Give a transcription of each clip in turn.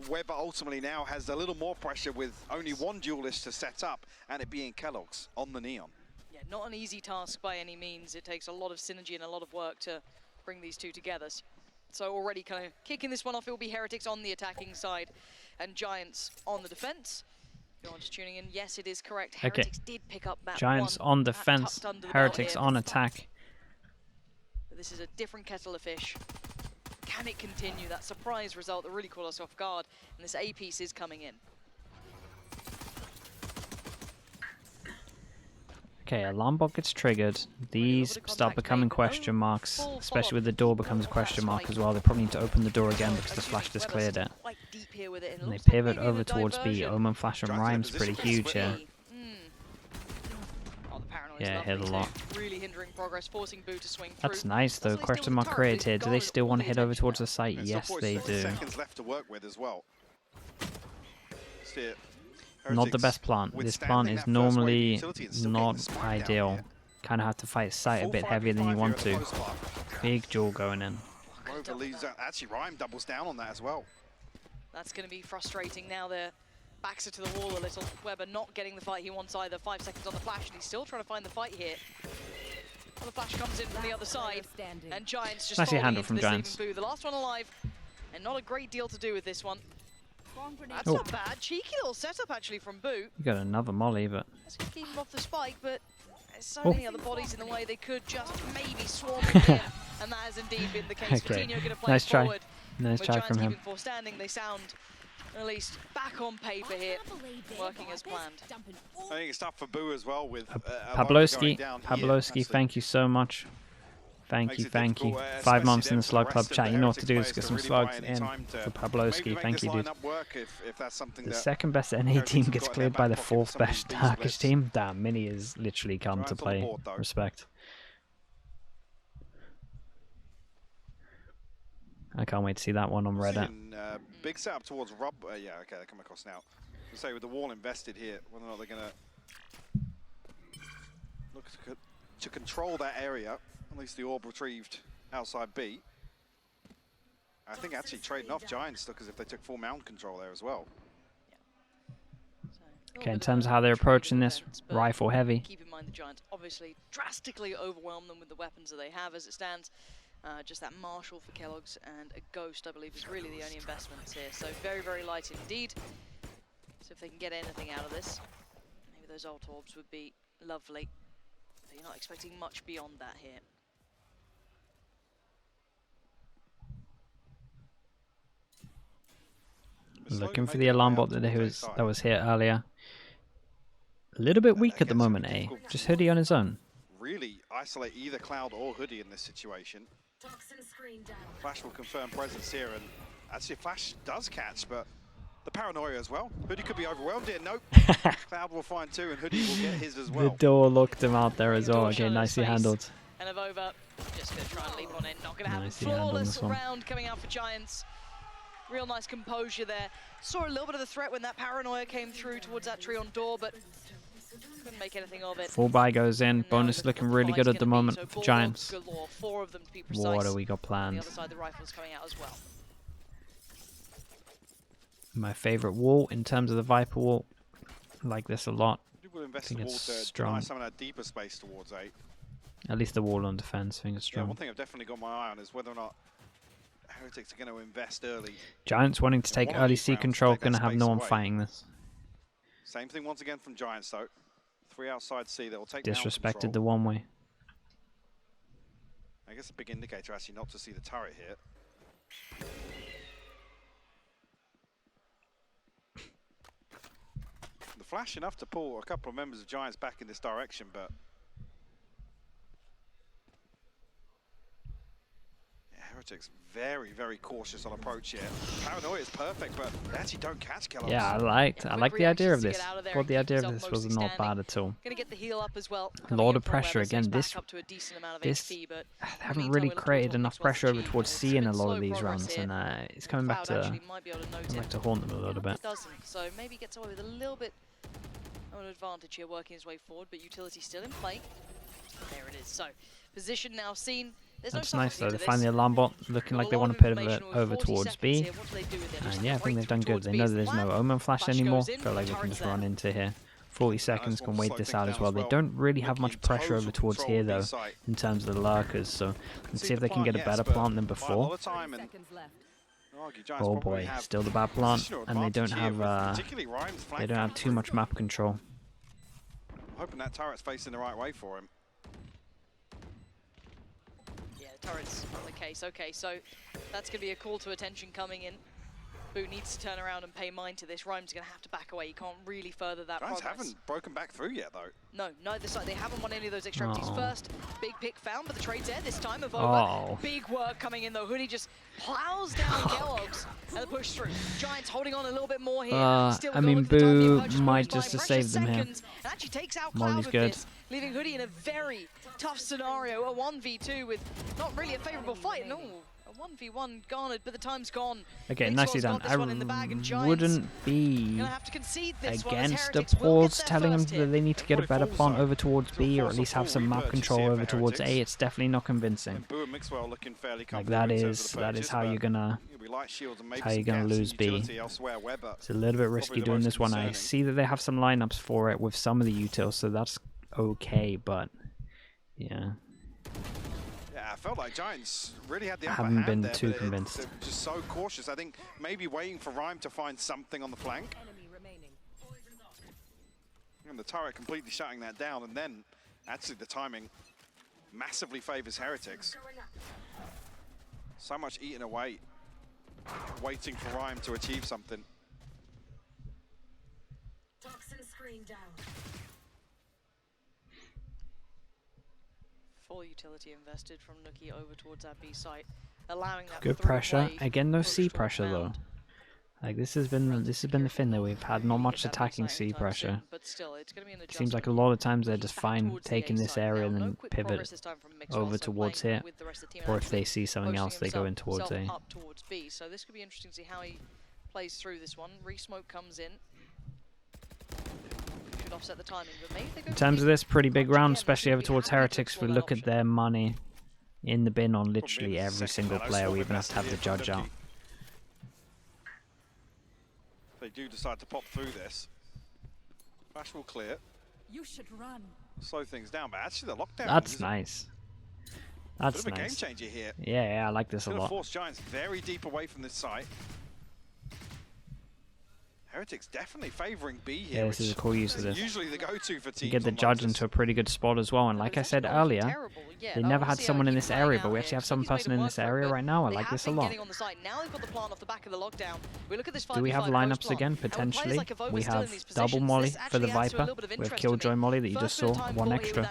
Weber ultimately now has a little more pressure with only one duelist to set up, and it being Kellogg's on the Neon. Yeah, not an easy task by any means. It takes a lot of synergy and a lot of work to bring these two together. So already kind of kicking this one off, it will be Heretics on the attacking side and Giants on the defense. If you're just tuning in, yes, it is correct. Heretics did pick up that Giants one. on defense, Heretics on attack. But this is a different kettle of fish. Can it continue? That surprise result that really caught us off guard, and this A piece is coming in. Okay, alarm bot gets triggered. These start becoming question marks, especially with the door becomes a question mark as well. They probably need to open the door again because the flash just cleared it. And they pivot over towards B. Omen, Flash, and Rhyme's pretty huge here. Yeah, hit a lot. Really hindering progress, forcing Boo to swing through. That's nice though. Question mark created here. Do they still want to head over towards the site? Yes, they do. Seconds left to work with as well. Not the best plant. This plant is normally not ideal. Kind of have to fight sight a bit heavier than you want to. Big jewel going in. Actually, Rhyme doubles down on that as well. That's going to be frustrating now. Their backs are to the wall a little. Weber not getting the fight he wants either. 5 seconds on the flash, and he's still trying to find the fight here. Well, the flash comes in from the other side, and Giants just nicely falling handled into from this Giants. Boo. The last one alive, and not a great deal to do with this one. That's Oh. not bad. Cheeky little setup actually from Boo. You got another molly, but That's going to keep him off the spike, but there's so Oh. many other bodies in the way. They could just maybe swarm in here, and that has indeed been the case. Okay. Coutinho going to play Nice try. forward. nice With try Giants from him. keeping 4 standing, they sound at least back on paper here, working as planned. I think it's tough for Boo as well with Pabloski, thank you so much. Thank you. 5 months in the Slug Club chat. You know what to do is get some slugs in for Pabloski. Thank you, dude. The second best NA team gets cleared by the 4th best Turkish team. Damn, Mini is literally come to play. Respect. I can't wait to see that one on Reddit. Big setup towards Rob. Yeah, okay, they come across now. So say with the wall invested here, whether or not they're going to look to control that area. At least the orb retrieved outside B. I think actually trading off Giants because if they took full mount control there as well. Okay, in terms of how they're approaching this, rifle heavy. Keep in mind the Giants obviously drastically overwhelm them with the weapons that they have as it stands. Just that Marshall for Kellogg's and a Ghost, I believe, is really the only investments here. So very, very light indeed. So if they can get anything out of this, maybe those ult orbs would be lovely. But you're not expecting much beyond that here. Looking for the alarm bot that was here earlier. A little bit weak at the moment, eh? Just Hoodie on his own. Really isolate either Cloud or Hoodie in this situation. Flash will confirm presence here, and actually Flash does catch, but the paranoia as well. Hoodie could be overwhelmed here. Nope. Cloud will find 2, and Hoodie will get his as well. The door locked him out there as well. Okay, nicely handled. And Avova just going to try and leap on it. Not going to have a flawless round coming out for Giants. Real nice composure there. Saw a little bit of the threat when that paranoia came through towards that tree on door, but couldn't make anything of it. Full buy goes in. Bonus looking really good at the moment for Giants. Galore, 4 of them to be precise. What do we got planned? On the other side, the rifle's coming out as well. My favorite wall in terms of the Viper wall. I like this a lot. I think it's strong. Some of that deeper space towards 8. At least the wall on defense. I think it's strong. Yeah, one thing I've definitely got my eye on is whether or not Heretics are going to invest early. Giants wanting to take early C control, going to have no one fighting this. Same thing once again from Giants though. 3 outside C that will take disrespected the one way. I guess a big indicator actually not to see the turret here. The flash enough to pull a couple of members of Giants back in this direction, but Heretics very, very cautious on approach here. Paranoia is perfect, but they actually don't catch Kellogg's. Yeah, I like the idea of this. Thought the idea of this was not bad at all. Gonna get the heal up as well. A lot of pressure again. They haven't really created enough pressure over towards C in a lot of these runs, and it's coming back to haunt them a little bit. So maybe gets away with a little bit of an advantage here, working his way forward, but utility still in play. There it is. So position now seen. That's nice though. They find the alarm bot looking like they want to put it over towards B. And yeah, I think they've done good. They know that there's no Omen Flash anymore. Feel like they can just run into here. 40 seconds can wait this out as well. They don't really have much pressure over towards here though, in terms of the lurkers. So let's see if they can get a better plant than before. Oh boy, still the bad plant, and they don't have too much map control. Hoping that turret's facing the right way for him. Yeah, turret's on the case. Okay, so that's going to be a call to attention coming in. Boo needs to turn around and pay mind to this. Rhyme's going to have to back away. He can't really further that progress. Haven't broken back through yet, though. No, neither side. They haven't won any of those extremities first. Big pick found, but the trade's there this time of over. Big work coming in, though. Hoodie just plows down Kellogg's and the push through. Giants holding on a little bit more here. I mean, Boo might just have saved them here. And actually takes out Cloud with this, leaving Hoodie in a very tough scenario. A 1v2 with not really a favorable fight. No. 1v1 garnered, but the time's gone. Okay, nicely done. I wouldn't be against the pause telling them that they need to get a better plant over towards B, or at least have some map control over towards A. It's definitely not convincing. Like that is how you're gonna lose B. It's a little bit risky doing this one. I see that they have some lineups for it with some of the utils, so that's okay, but yeah. I felt like Giants really had the upper hand. I haven't been too convinced. They're just so cautious. I think maybe waiting for Rhyme to find something on the flank. And the turret completely shutting that down, and then actually the timing massively favors Heretics. So much eaten away, waiting for Rhyme to achieve something. Toxin screen down. Full utility invested from Nuki over towards that B site, allowing that good pressure. Again, no C pressure though. Like this has been the thing that we've had, not much attacking C pressure. But still, it's going to be an seems like a lot of times they're just fine taking this area and then pivot over towards here, or if they see something else, they go in towards A. Up towards B. So this could be interesting to see how he plays through this one. Re-smoke comes in. Offset the timing, but maybe they go in terms of this, pretty big round, especially over towards Heretics. We look at their money in the bin on literally every single player. We even have to have the judge out. They do decide to pop through this. Flash will clear. You should run. Slow things down, but actually the lockdown. That's nice. That's nice. Game changer here. Yeah, I like this a lot. Force Giants very deep away from this site. Heretics definitely favouring B here. Yeah, this is a cool use of this. Usually the go-to for teams. You get the judge into a pretty good spot as well, and like I said earlier, they never had someone in this area, but we actually have some person in this area right now. I like this a lot. Do we have lineups again, potentially? We have double molly for the Viper. We have Killjoy molly that you just saw, one extra.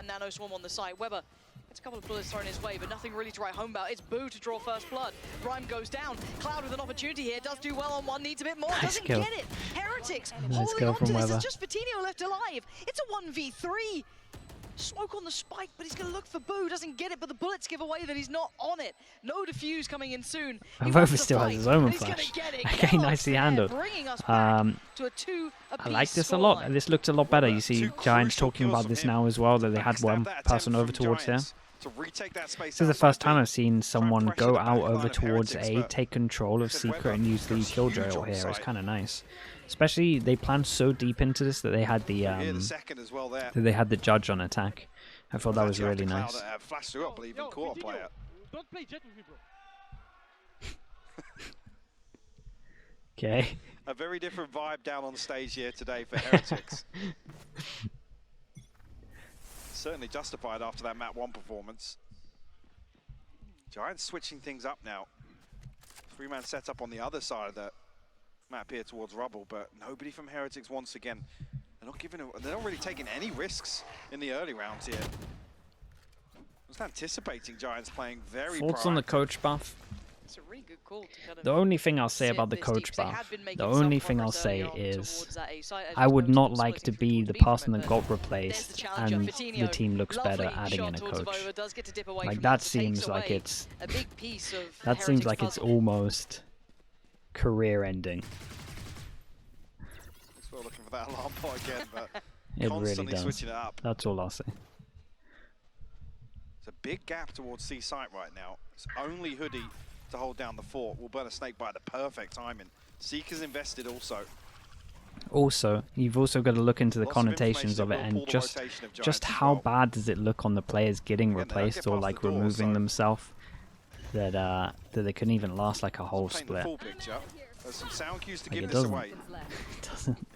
It's a couple of bullets thrown his way, but nothing really to write home about. It's Boo to draw first blood. Rhyme goes down. Cloud with an opportunity here. Does do well on one. Needs a bit more. Doesn't get it. Heretics holding on to this. There's just Fatinho left alive. It's a 1v3. Smoke on the spike, but he's going to look for Boo. Doesn't get it, but the bullets give away that he's not on it. No defuse coming in soon. Vova still has his Omen Flash. Okay, nicely handled. I like this a lot. This looked a lot better. You see Giants talking about this now as well, that they had one person over towards here. This is the first time I've seen someone go out over towards A, take control of Secret, and use the Killjoy ult here. It's kind of nice. Especially, they planned so deep into this that they had the judge on attack. I thought that was really nice. Okay. A very different vibe down on stage here today for Heretics. Certainly justified after that map 1 performance. Giants switching things up now. 3-man setup on the other side of the map here towards Rubble, but nobody from Heretics once again. They're not really taking any risks in the early rounds here. Just anticipating Giants playing very Thoughts proactive. on the coach buff? It's a really good call to kind of the only thing I'll say about the coach buff, the only thing I'll say is I would not like to be the person that got replaced and the team looks better adding in a coach. Like that seems like it's almost career ending. We're looking for that alarm bot again, but it really constantly does. Switching it up. That's all I'll say. It's a big gap towards C site right now. It's only Hoodie to hold down the fort. Will burn a snake by the perfect timing. Seeker's invested also. Also, you've also got to look into the connotations of it, and just how bad does it look on the players getting replaced or like removing themselves that they couldn't even last like a whole split. There's some sound cues to Like give it this doesn't. away. It doesn't.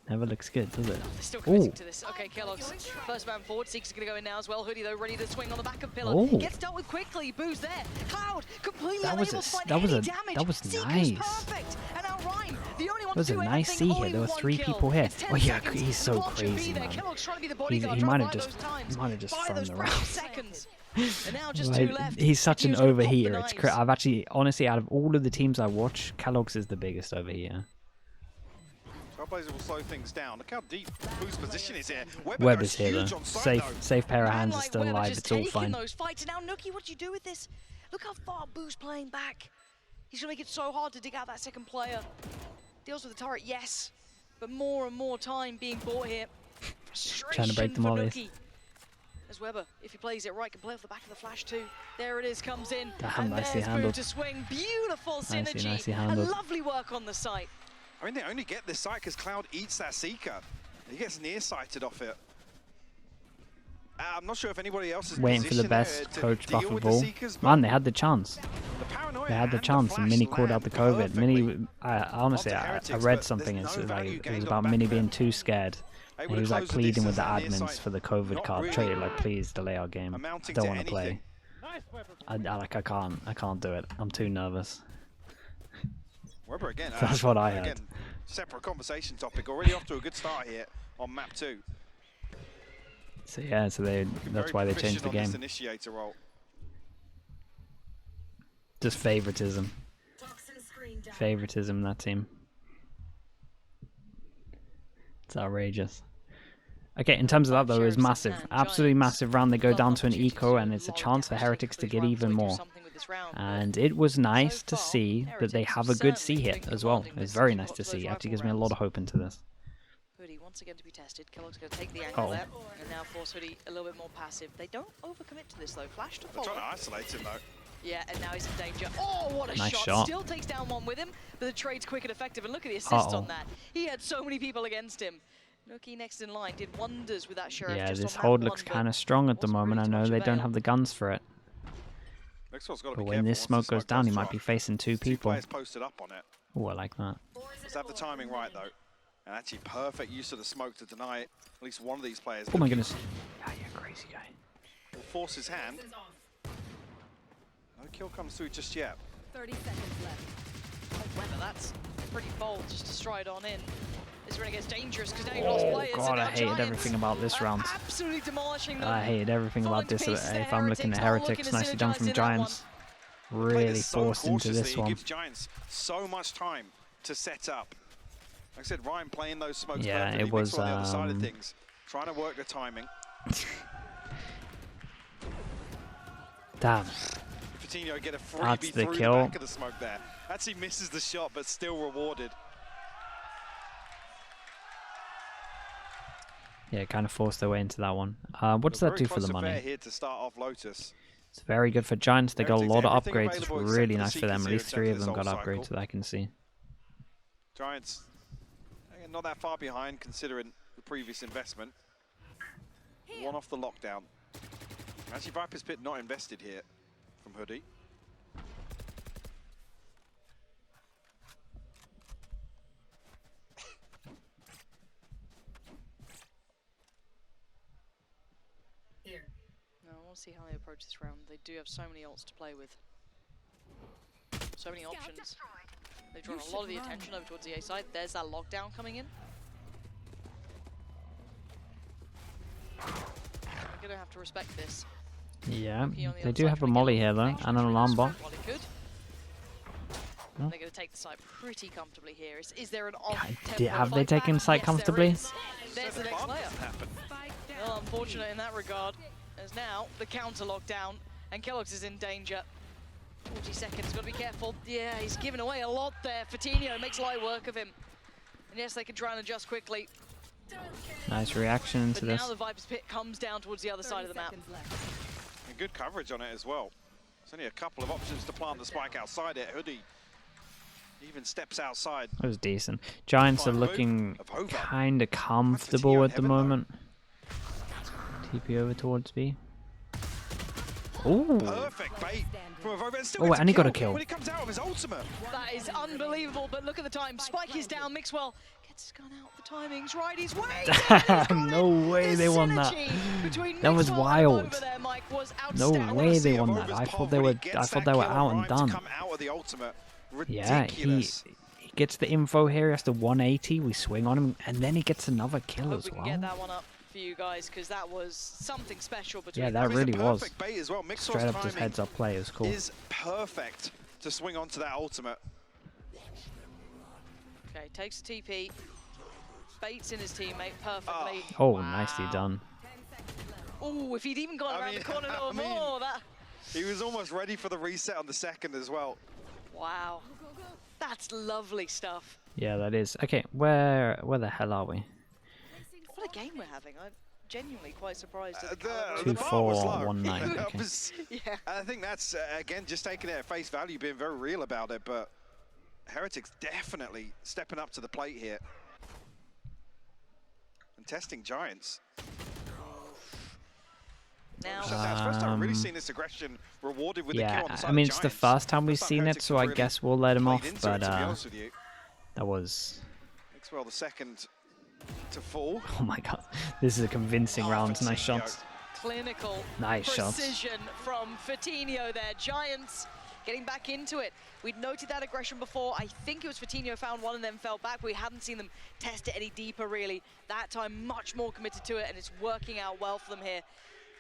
Never looks good, does it? Still committing to this. Okay, Kellogg's first man forward. Seeker's going to go in now as well. Hoodie, though, ready to swing on the back of Pillar. Oh. Gets dealt with quickly. Boo's there. Cloud completely That was unable to find that was any a damage. that was Seeker's nice. perfect. And now Ryan, the only one That was to a do nice anything, see here. only There were one 3 kill. people here. It's 10 Oh yeah, seconds. he's so Watch him be crazy, there. man. Kellogg's trying to be the bodyguard, He trying might to have buy just those times. Buy thrown those the precious round. seconds. And now just Like, 2 left. he's such an Team's gonna pop the overheater. It's knives. I've actually, honestly, out of all of the teams I watch, Kellogg's is the biggest overheater. Trailblazer will slow things down. Look how deep Boo's position is here. Webber's here though. huge on site, Safe pair of hands Man is like still Webber alive. just It's all taking fine. those fights. And now Nookie, what do you do with this? Look how far Boo's playing back. He's gonna make it so hard to dig out that second player. Deals with the turret, yes, but more and more time being bought here. Trying to break the mollies. Nookie. As Webber, if he plays it right, can play off the back of the flash too. There it is, comes in. Damn, and nicely there's handled. Boo to swing. Beautiful synergy. Nicely and handled. lovely work on the site. I mean, they only get this site because Cloud eats that Seeker. He gets nearsighted off it. I'm not sure if anybody else is Waiting for the best coach buff of all. Man, they had the chance. They had the chance, and Mini called out the COVID. Mini, honestly, I read something. It's like it was about Mini being too scared. And he was like pleading with the admins for the COVID card trade, like please delay our game. I don't want to play. I can't do it. I'm too nervous. Webber again. That's what I again, heard. Separate conversation topic. Already off to a good start here on map 2. So yeah, that's why they changed the game. Initiator role. Just favoritism. Favoritism in that team. It's outrageous. Okay, in terms of that though, it was massive. Absolutely massive round. They go down to an eco, and it's a chance for Heretics to get even more. And it was nice to see that they have a good C hit as well. It was very nice to see. It actually gives me a lot of hope into this. Hoodie once again to be tested. Kellogg's going to take the angle there, and now force Hoodie a little bit more passive. They don't overcommit to this though. Flash to follow. They're trying to isolate him though. Yeah, and now he's in danger. Oh, what a nice shot. Still takes down one with him, but the trade's quick and effective. And look at the assist on that. He had so many people against him. Nookie next in line did wonders with that Sheriff. Yeah, just this on hold that looks one, kind of strong at the moment. I know they don't have the guns for it. But when this smoke goes down, he might be facing 2 people. Posted up on it. Oh, I like that. Let's have the timing right though. And actually perfect use of the smoke to deny at least one of these players. Oh my goodness. Yeah, you're crazy guy. Will force his hand. No kill comes through just yet. 30 seconds left. Oh, Webber, that's pretty bold just to stride on in. This really gets dangerous because now you've lost players. Oh god, I hated everything about this round. Absolutely demolishing them. I hated everything about this. If I'm looking at Heretics, nicely done from Giants. Really forced into this one. Gives Giants so much time to set up. Like I said, Ryan playing those smokes. Yeah, it was. On the other side of things, trying to work the timing. Damn. Coutinho get a freebie That's the through kill. the back of the smoke there. Actually misses the shot, but still rewarded. Yeah, kind of forced their way into that one. What does that do for the money? Here to start off Lotus. It's very good for Giants. They got a lot of upgrades. It's available really except nice for for them. the At least 3 of them got Seekers upgrades that I can see. Giants not that far behind considering the previous investment. 1 off the lockdown. Actually, Viper's Pit not invested here from Hoodie. No, I want to see how they approach this round. They do have so many ults to play with. So many options. They've drawn a lot of the attention over towards the A side. There's that lockdown coming in. I'm going to have to respect this. Yeah, they do have a molly here though, and an alarm bot. No. They're going to take the site pretty comfortably here. Is there an have they taken site comfortably? There's the next player. Well, unfortunate in that regard. As now the counter lockdown, and Kellogg's is in danger. 40 seconds, got to be careful. Yeah, he's giving away a lot there. Coutinho makes light work of him. And yes, they can try and adjust quickly. Nice reaction to this. But now the Viper's Pit comes down towards the other side of the map. And good coverage on it as well. There's only a couple of options to plant the spike outside it. Hoodie even steps outside. That was decent. Giants are looking kind of comfortable at the moment. TP over towards B. Ooh. Perfect bait from Avova. Oh, and he got a kill. When he comes out of his ultimate. That is unbelievable, but look at the time. Spike is down, Mixwell gets his gun out, the timing's right, he's waiting! No way they won that. That was wild. There, Mike, was no way they won that. I thought they were out and done. Yeah, he gets the info here, he has to 180, we swing on him, and then he gets another kill as well. Get that one up for you guys, because that was something special between Yeah, that really was. Well. Straight up just heads up play, it was cool. Is perfect to swing onto that ultimate. Okay, takes the TP, baits in his teammate perfectly. Oh, wow. Nicely done. Oh, if he'd even gone around the corner a little more, that... He was almost ready for the reset on the second as well. Wow, that's lovely stuff. Yeah, that is. Okay, where the hell are we? What a game we're having. I'm genuinely quite surprised at the 2-4-1-9. Okay. Yeah. I think that's, again, just taking it at face value, being very real about it, but Heretics definitely stepping up to the plate here. And testing Giants. Now, first time I've really seen this aggression rewarded with the kill on the side I mean, of it's Giants. the first time we've seen it, so I guess we'll let him off, but that was... Mixwell the second to fall. Oh my god, this is a convincing round. Nice shots. Clinical nice precision from Fatinho there. Giants getting back into it. We'd noted that aggression before. I think it was Fatinho found one and then fell back. We hadn't seen them test it any deeper, really. That time, much more committed to it, and it's working out well for them here.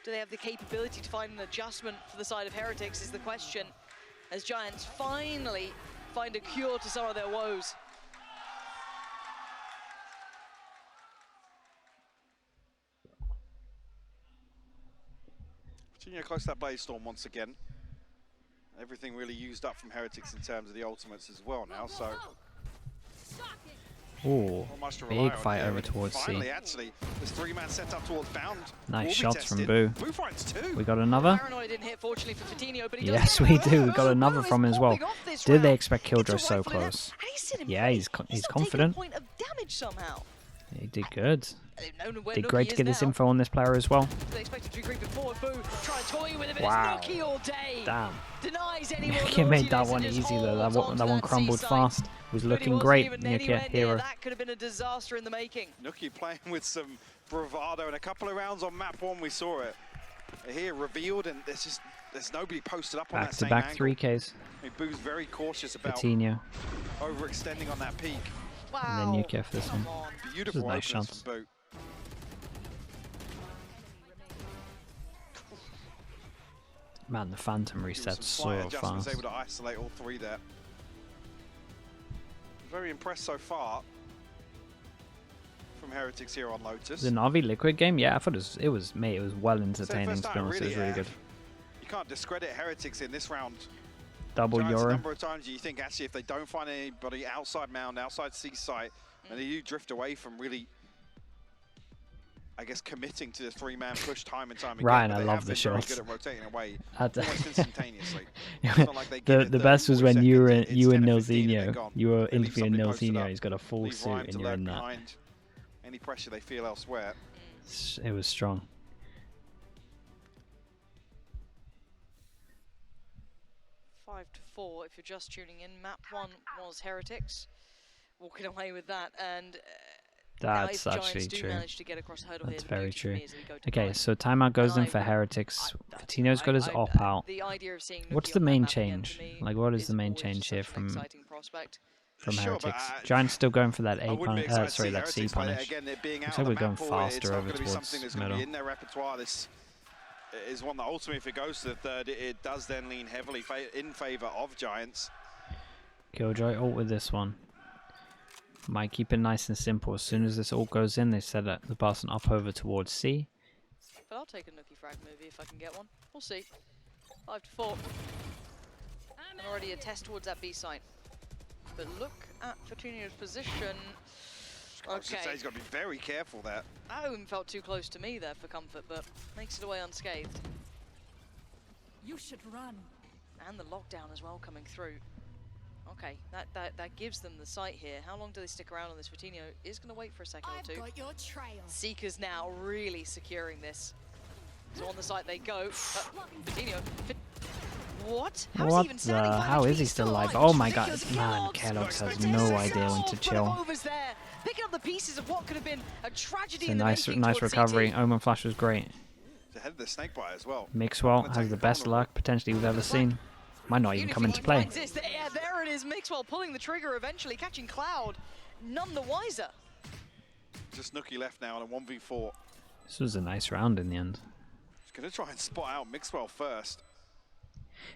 Do they have the capability to find an adjustment for the side of Heretics is the question, as Giants finally find a cure to some of their woes. Fatinho close to that Blaze Storm once again. Everything really used up from Heretics in terms of the ultimates as well now, so... Ooh, big fight over towards C. Actually, this three-man set up towards Bound. Nice shots from Boo. Boo finds two. We got another. Didn't hit, fortunately, for Fatinho, but he yes, we do. We got another from him as well. Did they expect Killjoy so close? Yeah, he's confident. Point of damage somehow. He did good. Did great to get this info on this player as well. They expected to creep forward. Boo try and toy with him. Wow. It's Nookie all day. Damn. Denies anyone. Nuki made that one easy though. That one crumbled fast. Was looking great. Nuki, hero. That could have been a disaster in the making. Nuki playing with some bravado. In a couple of rounds on map one, we saw it. Here revealed, and there's nobody posted up on that same back-to-back angle. 3Ks. I mean, Boo's very cautious about Fatinho. overextending on that peak. Wow. And then Nuki for this one. Beautiful nice opens shots. from Boo. Man, the Phantom resets so fast. Able to isolate all three there. Very impressed so far from Heretics here on Lotus. The Na'Vi Liquid game, yeah, I thought it was well entertaining. To be honest, it was really good. You can't discredit Heretics in this round. Double Giants, Euro. a number of times you think actually if they don't find anybody outside Mound, outside C site, and they do drift away from really, I guess, committing to the three-man push time and time again. Ryan, I love the shots. shots. Good at rotating away almost instantaneously. Like the best was when you and Nilzinho, you were interviewing Nilzinho. He's got a full suit and you're in that. Any pressure they feel elsewhere. It was strong. Five to 4 if you're just tuning in. Map 1 was Heretics. Walking away with that, and that's actually true. To get across the hurdle that's here, very true. Okay, so timeout goes in for Heretics. Fatinho's got his op out. What's the main change? Like, what is the main change here from Heretics? Giants still going for that that C punish. Looks like we're going faster over towards middle. In their repertoire, this is one that ultimately, if it goes to the third, it does then lean heavily in favor of Giants. Killjoy ult with this one. Might keep it nice and simple. As soon as this all goes in, they set the person up over towards C. But I'll take a Nookie frag movie if I can get one. We'll see. 5 to 4. And already a test towards that B site. But look at Fatinho's position. Okay. He's got to be very careful there. Owen felt too close to me there for comfort, but makes it away unscathed. You should run. And the lockdown as well coming through. Okay, that gives them the sight here. How long do they stick around on this? Vitinho is going to wait for a second or two. Got your trail. Seekers now really securing this. So on the site they go. Vitinho. What? What the? How is he still alive? Oh my god, man, Kellogg's has no idea when to chill. Picking up the pieces of what could have been a tragedy. It's a nice recovery. Omen Flash was great. Ahead of the snake bite as well. Mixwell has the best luck potentially we've ever seen. Might not even come into play. Yeah, there it is. Mixwell pulling the trigger, eventually catching Cloud. None the wiser. Just Nookie left now on a 1v4. This was a nice round in the end. He's going to try and spot out Mixwell first.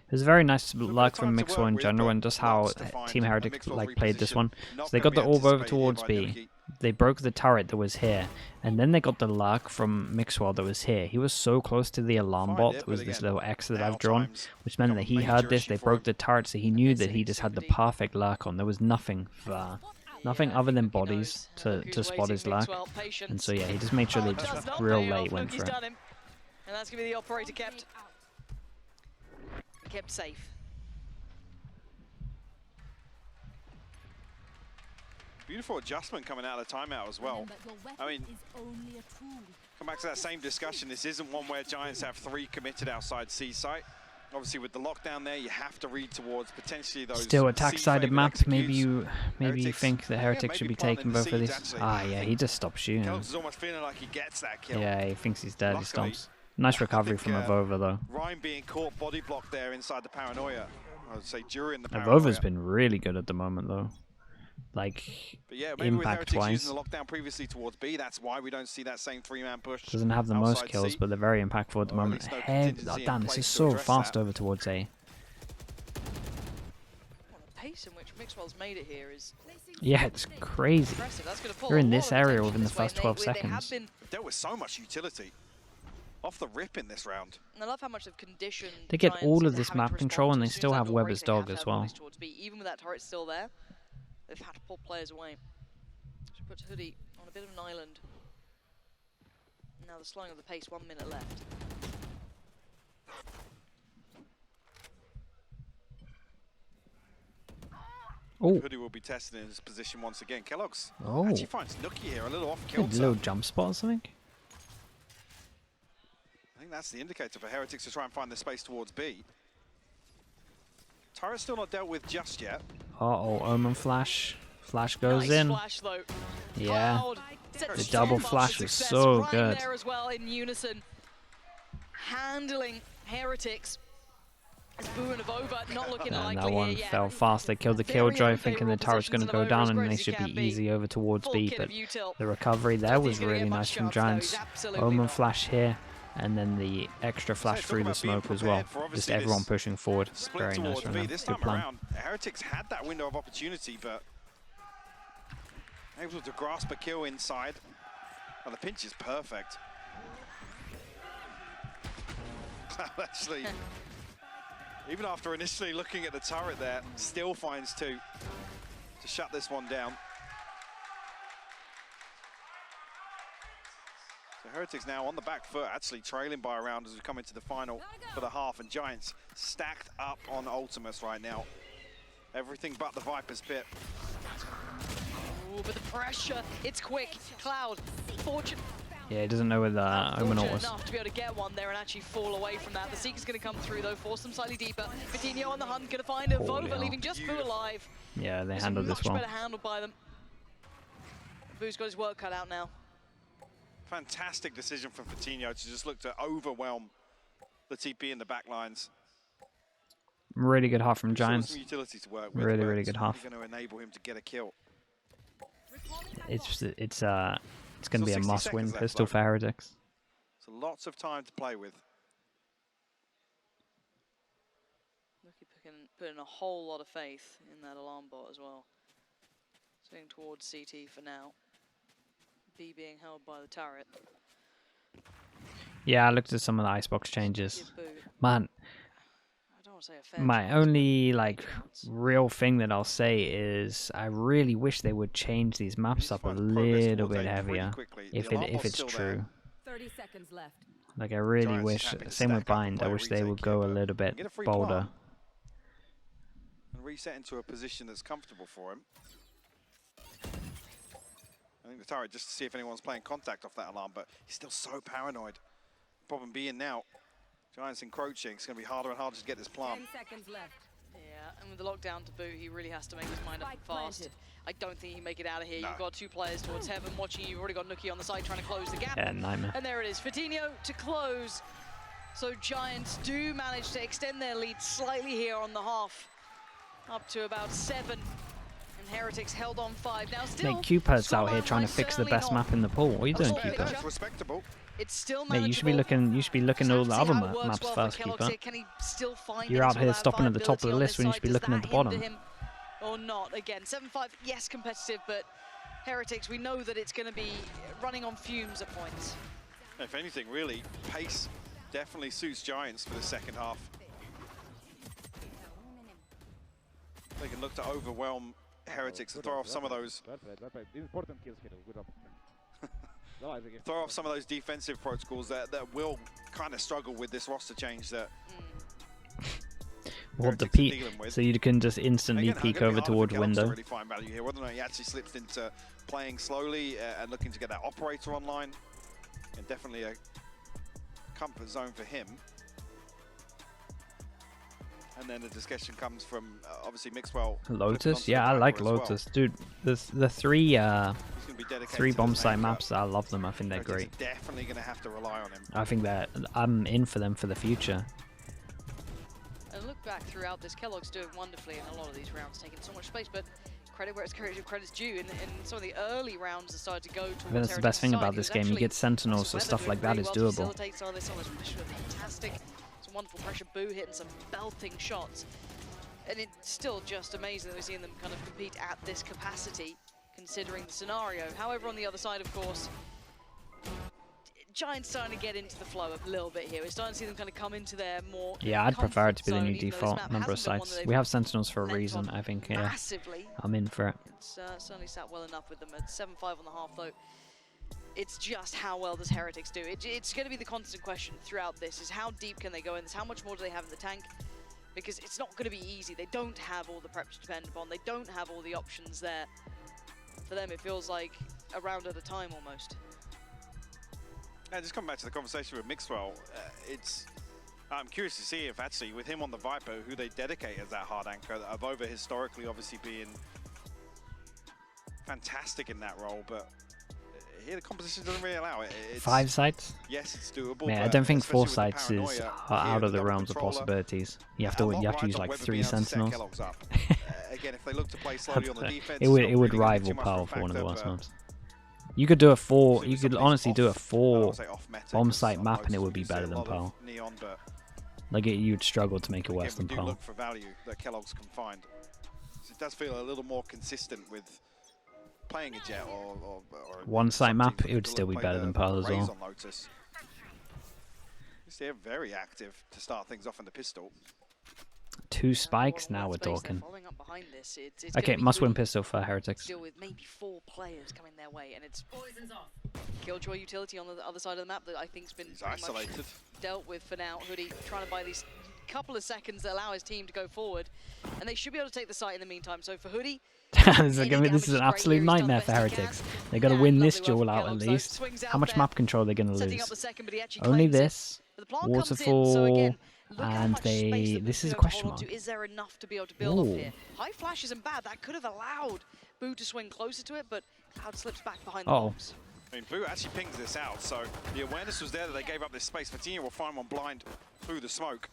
It was very nice luck from Mixwell in general, and just how Team Heretics played this one. So they got the orb over towards B. They broke the turret that was here, and then they got the luck from Mixwell that was here. He was so close to the alarm bot. There was this little X that I've drawn, which meant that he heard this. They broke the turret, so he knew that he just had the perfect luck on. There was nothing other than bodies to spot his luck. And so yeah, he just made sure they just real late went for it. And that's going to be the operator kept safe. Beautiful adjustment coming out of the timeout as well. I mean, come back to that same discussion. This isn't one where Giants have 3 committed outside C site. Obviously, with the lockdown there, you have to read towards potentially those. Still attack-sided map. Maybe you think the Heretics should be taking both of these. Ah, yeah, he just stops shooting. Kellogg's almost feeling like he gets that kill. Yeah, he thinks he's dead. He stomps. Nice recovery from Avova though. Ryan being caught body blocked there inside the paranoia. I would say during the paranoia. Avova's been really good at the moment though. Like, but yeah, maybe impact wise. Using the lockdown previously towards B, that's why we don't see that same 3-man push. Doesn't have the most kills, but they're very impactful at the moment. Oh, damn, this is so fast over towards A. Well, the pace in which Mixwell's made it here is. Yeah, it's crazy. You're in this area within the first 12 seconds. There was so much utility off the rip in this round. And I love how much they've conditioned. They get all of this map control, and they still have Weber's dog as well. Even with that turret still there, they've had to pull players away. So puts Hoodie on a bit of an island. Now the slowing of the pace, 1 minute left. Oh. Hoodie will be tested in his position once again. Kellogg's actually finds Nookie here, a little off kilter. A little jump spot or something? I think that's the indicator for Heretics to try and find the space towards B. Turret's still not dealt with just yet. Uh-oh, Omen Flash. Flash goes in. Flash, yeah. The double flash was so good. There as well in unison. Handling Heretics. As Boo and Avova not looking likely. That one fell fast. They killed the Killjoy, thinking the turret's going to go down and they should be easy over towards B. But the recovery there was really nice from Giants. Omen Flash here. And then the extra flash through the smoke as well. Just everyone pushing forward. Very nice from them. This time around, Heretics had that window of opportunity, but able to grasp a kill inside. And the pinch is perfect. Actually, even after initially looking at the turret there, still finds 2 to shut this one down. So Heretics now on the back foot, actually trailing by a round as we come into the final for the half, and Giants stacked up on Ultimus right now. Everything but the Viper's Pit. Ooh, but the pressure, it's quick. Cloud, fortune. Yeah, he doesn't know where the Omen ult was. Enough to be able to get one there and actually fall away from that. The Seeker's going to come through though, force them slightly deeper. Vitinho on the hunt, going to find Avova, leaving just Boo alive. Yeah, they handled this well. Much better handled by them. Boo's got his work cut out now. Fantastic decision from Vitinho to just look to overwhelm the TP in the back lines. Really good half from Giants. Some utility to work with, really good half. Going to enable him to get a kill. It's going to be a must-win pistol for Heretics. So lots of time to play with. Putting a whole lot of faith in that alarm bot as well. Swinging towards CT for now. B being held by the turret. Yeah, I looked at some of the icebox changes. Man, my only real thing that I'll say is I really wish they would change these maps up a little bit heavier, if it's true. 30 seconds left. Like, I really wish, same with Bind, I wish they would go a little bit bolder. And reset into a position that's comfortable for him. I think the turret just to see if anyone's playing contact off that alarm, but he's still so paranoid. Problem being now, Giants encroaching, it's going to be harder and harder to get this plant. 10 seconds left. Yeah, and with the lockdown to boot, he really has to make his mind up fast. I don't think he can make it out of here. You've got 2 players towards heaven watching you. You've already got Nuki on the side trying to close the gap. Yeah, nightmare. And there it is, Fatinho to close. So Giants do manage to extend their lead slightly here on the half, up to about 7. And Heretics held on 5. Now still, Mate, Cupid's out here trying to fix the best map in the pool. What are you doing, Cupid? That's respectable. It's still Mate, you should be looking at all the other maps first, Cupid. You're out here stopping at the top of the list when you should be looking at the bottom. Or not. Again, 7-5, yes, competitive, but Heretics, we know that it's going to be running on fumes at points. If anything, really, pace definitely suits Giants for the second half. They can look to overwhelm Heretics and throw off some of those. Throw off some of those defensive protocols that will kind of struggle with this roster change that. Well, the peak, so you can just instantly peek over towards window. Really find value here, whether or not he actually slips into playing slowly and looking to get that operator online, and definitely a comfort zone for him. And then the discussion comes from obviously Mixwell. Lotus, yeah, I like Lotus, well. Dude. The three bomb site maps, I love them. I think they're great. Definitely going to have to rely on him. I think that I'm in for them for the future. And look back throughout this, Kellogg's doing wonderfully in a lot of these rounds, taking so much space, but credit where it's credit's due. In some of the early rounds, decided to go towards. I think that's the best thing about this game. You get Sentinels, so stuff like that is doable. Fantastic. Some wonderful pressure, Boo hitting some belting shots. And it's still just amazing that we're seeing them kind of compete at this capacity, considering the scenario. However, on the other side, of course, Giants starting to get into the flow a little bit here. We're starting to see them kind of come into their more. Yeah, I'd prefer it to be the new default number of sites. We have Sentinels for a reason, I think. Yeah, I'm in for it. It's certainly sat well enough with them at 7-5 on the half, though. It's just how well does Heretics do? It's going to be the constant question throughout this, is how deep can they go in this? How much more do they have in the tank? Because it's not going to be easy. They don't have all the prep to depend upon. They don't have all the options there. For them, it feels like a round at a time almost. Yeah, just coming back to the conversation with Mixwell, I'm curious to see if actually with him on the Viper, who they dedicate as that hard anchor, Avova historically obviously being fantastic in that role, but here the composition doesn't really allow it. 5 sites? Yes, it's doable. Yeah, I don't think 4 sites is out of the realms of possibilities. You have to use like 3 Sentinels. Again, if they look to play slowly on the defense, it would rival Power for one of the worst maps. You could do a 4. You could honestly do a 4 bomb site map, and it would be better than Power. Like you'd struggle to make it worse than Power. Look for value that Kellogg's can find. So it does feel a little more consistent with playing a Jet or one site map. It would still be better than Power as well. They're very active to start things off in the pistol. 2 spikes, now we're talking. Okay, must-win pistol for Heretics. Deal with maybe 4 players coming their way, and it's Killjoy utility on the other side of the map that I think's been isolated. Much dealt with for now. Hoodie trying to buy these couple of seconds that allow his team to go forward, and they should be able to take the site in the meantime. So for Hoodie, this is an absolute nightmare for Heretics. They got to win this duel out at least. How much map control are they going to lose? Only this. Waterfall. And this is a question mark. Is there enough to be able to build off here? High flash isn't bad. That could have allowed Boo to swing closer to it, but Cloud slips back behind the box. I mean, Boo actually pings this out, so the awareness was there that they gave up this space. Fatinho will find one blind through the smoke.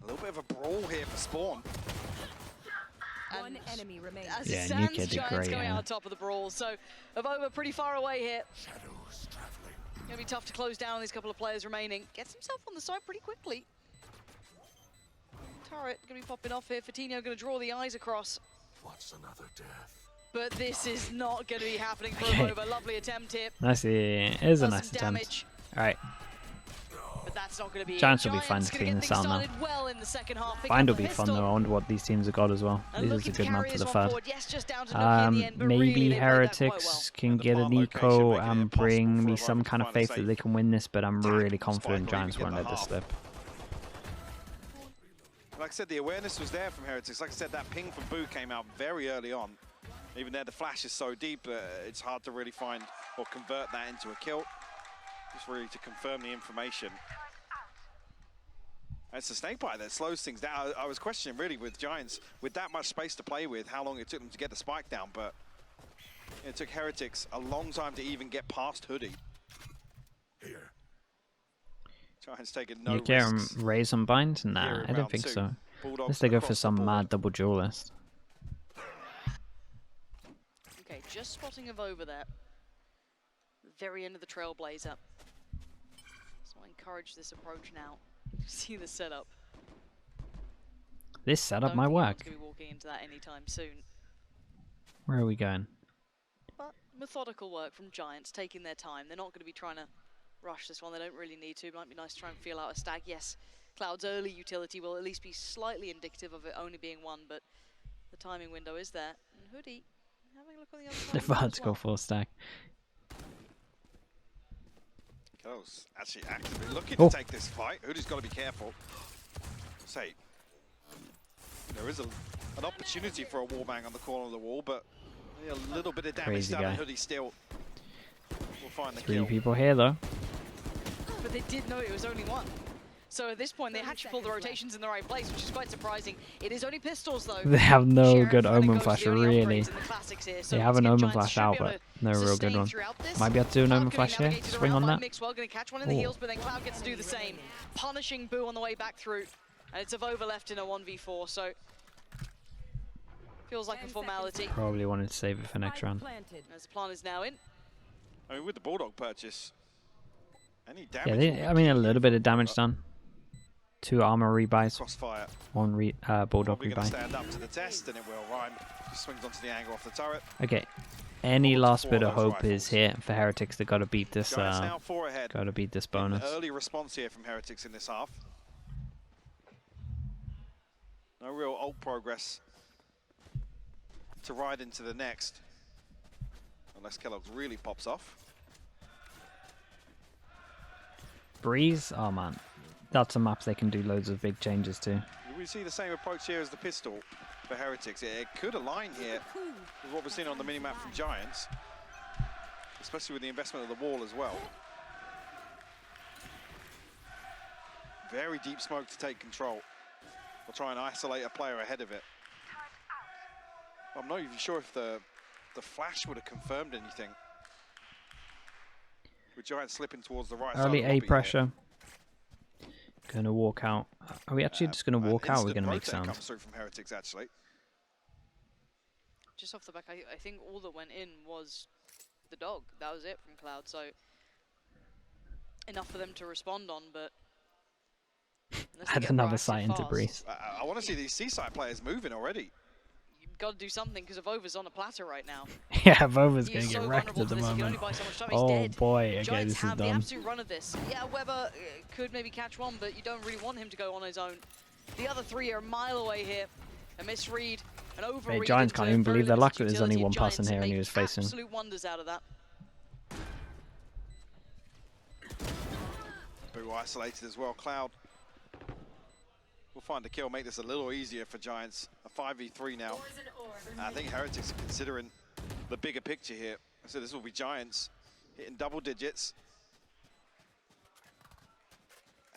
A little bit of a brawl here for Spawn. One enemy remains. Yeah, Nuka did great. Going out top of the brawl, so Avova pretty far away here. Gonna be tough to close down on these couple of players remaining. Gets himself on the side pretty quickly. Turret gonna be popping off here. Fatinho gonna draw the eyes across. What's another death? But this is not gonna be happening for Avova. Lovely attempt here. Nice, it is a nice attempt. All right. But That's not going to be Giants will be fine to clean this out now. Well in the second half. Bind will be fun though. I wonder what these teams have got as well. This is a good map for the third. Yes, maybe Heretics can get an eco and bring me some kind of faith that they can win this, but I'm really confident Giants won't let this slip. Like I said, the awareness was there from Heretics. Like I said, that ping from Boo came out very early on. Even there, the flash is so deep, it's hard to really find or convert that into a kill. Just really to confirm the information. And it's the snake bite that slows things down. I was questioning really with Giants, with that much space to play with, how long it took them to get the spike down, but it took Heretics a long time to even get past Hoodie. Here. Giants taking no you can't risks. raise on bind? Nah, I don't think so. Unless they go for some mad double duelist. Okay, just spotting of over there. The very end of the Trailblazer. So I encourage this approach now. See the setup. This setup might work. Going to be walking into that anytime soon. Where are we going? But methodical work from Giants, taking their time. They're not going to be trying to rush this one. They don't really need to. It might be nice to try and feel out a stag. Yes, Cloud's early utility will at least be slightly indicative of it only being one, but the timing window is there. And Hoodie, having a look on the other side. They're about to go full stack. Close. Actually actively looking to take this fight. Hoodie's got to be careful. Say, there is an opportunity for a wallbang on the corner of the wall, but a little bit of damage done, and Hoodie still will find the kill. 3 people here though. But they did know it was only one. So at this point, they actually pulled the rotations in the right place, which is quite surprising. It is only pistols, though. They have no good Omen Flash, really. They have an Omen Flash out, but no real good one. Might be able to do an Omen Flash here. Swing on that. Mixwell going to catch one in the heels, but then Cloud gets to do the same. Punishing Boo on the way back through. And it's a Vova left in a 1v4, so feels like a formality. Probably wanted to save it for next round. As the plant is now in. I mean, with the Bulldog purchase, any damage? Yeah, I mean, a little bit of damage done. 2 armor rebuys. Crossfire. 1 Bulldog rebuy. rebuy. Stand up to the test, and it will rhyme. Just swings onto the angle off the turret. Okay. Any last bit of hope is here for Heretics. They got to beat this. Got to beat this bonus. Early response here from Heretics in this half. No real ult progress to ride into the next, unless Kellogg's really pops off. Breeze, oh man, that's a map they can do loads of big changes to. We see the same approach here as the pistol for Heretics. It could align here with what we're seeing on the minimap from Giants, especially with the investment of the wall as well. Very deep smoke to take control. We'll try and isolate a player ahead of it. I'm not even sure if the flash would have confirmed anything. With Giants slipping towards the right side. Early A pressure. Gonna walk out. Are we actually just gonna walk out? We're gonna make sounds. Comes through from Heretics actually. Just off the back, I think all that went in was the dog. That was it from Cloud. So enough for them to respond on, but add another sight into Breeze. I want to see these Seaside players moving already. You've got to do something because Vova's on a platter right now. Yeah, Vova's going to get wrecked at the moment. Oh boy, okay, this is have done. The absolute run of this. Yeah, Weber could maybe catch one, but you don't really want him to go on his own. The other 3 are a mile away here. A misread, an overread. Hey, Giants can't even believe their luck that there's only one person here and he was facing. Absolute wonders out of that. Boo isolated as well. Cloud will find a kill, make this a little easier for Giants. A 5v3 now. I think Heretics are considering the bigger picture here. So this will be Giants hitting double digits.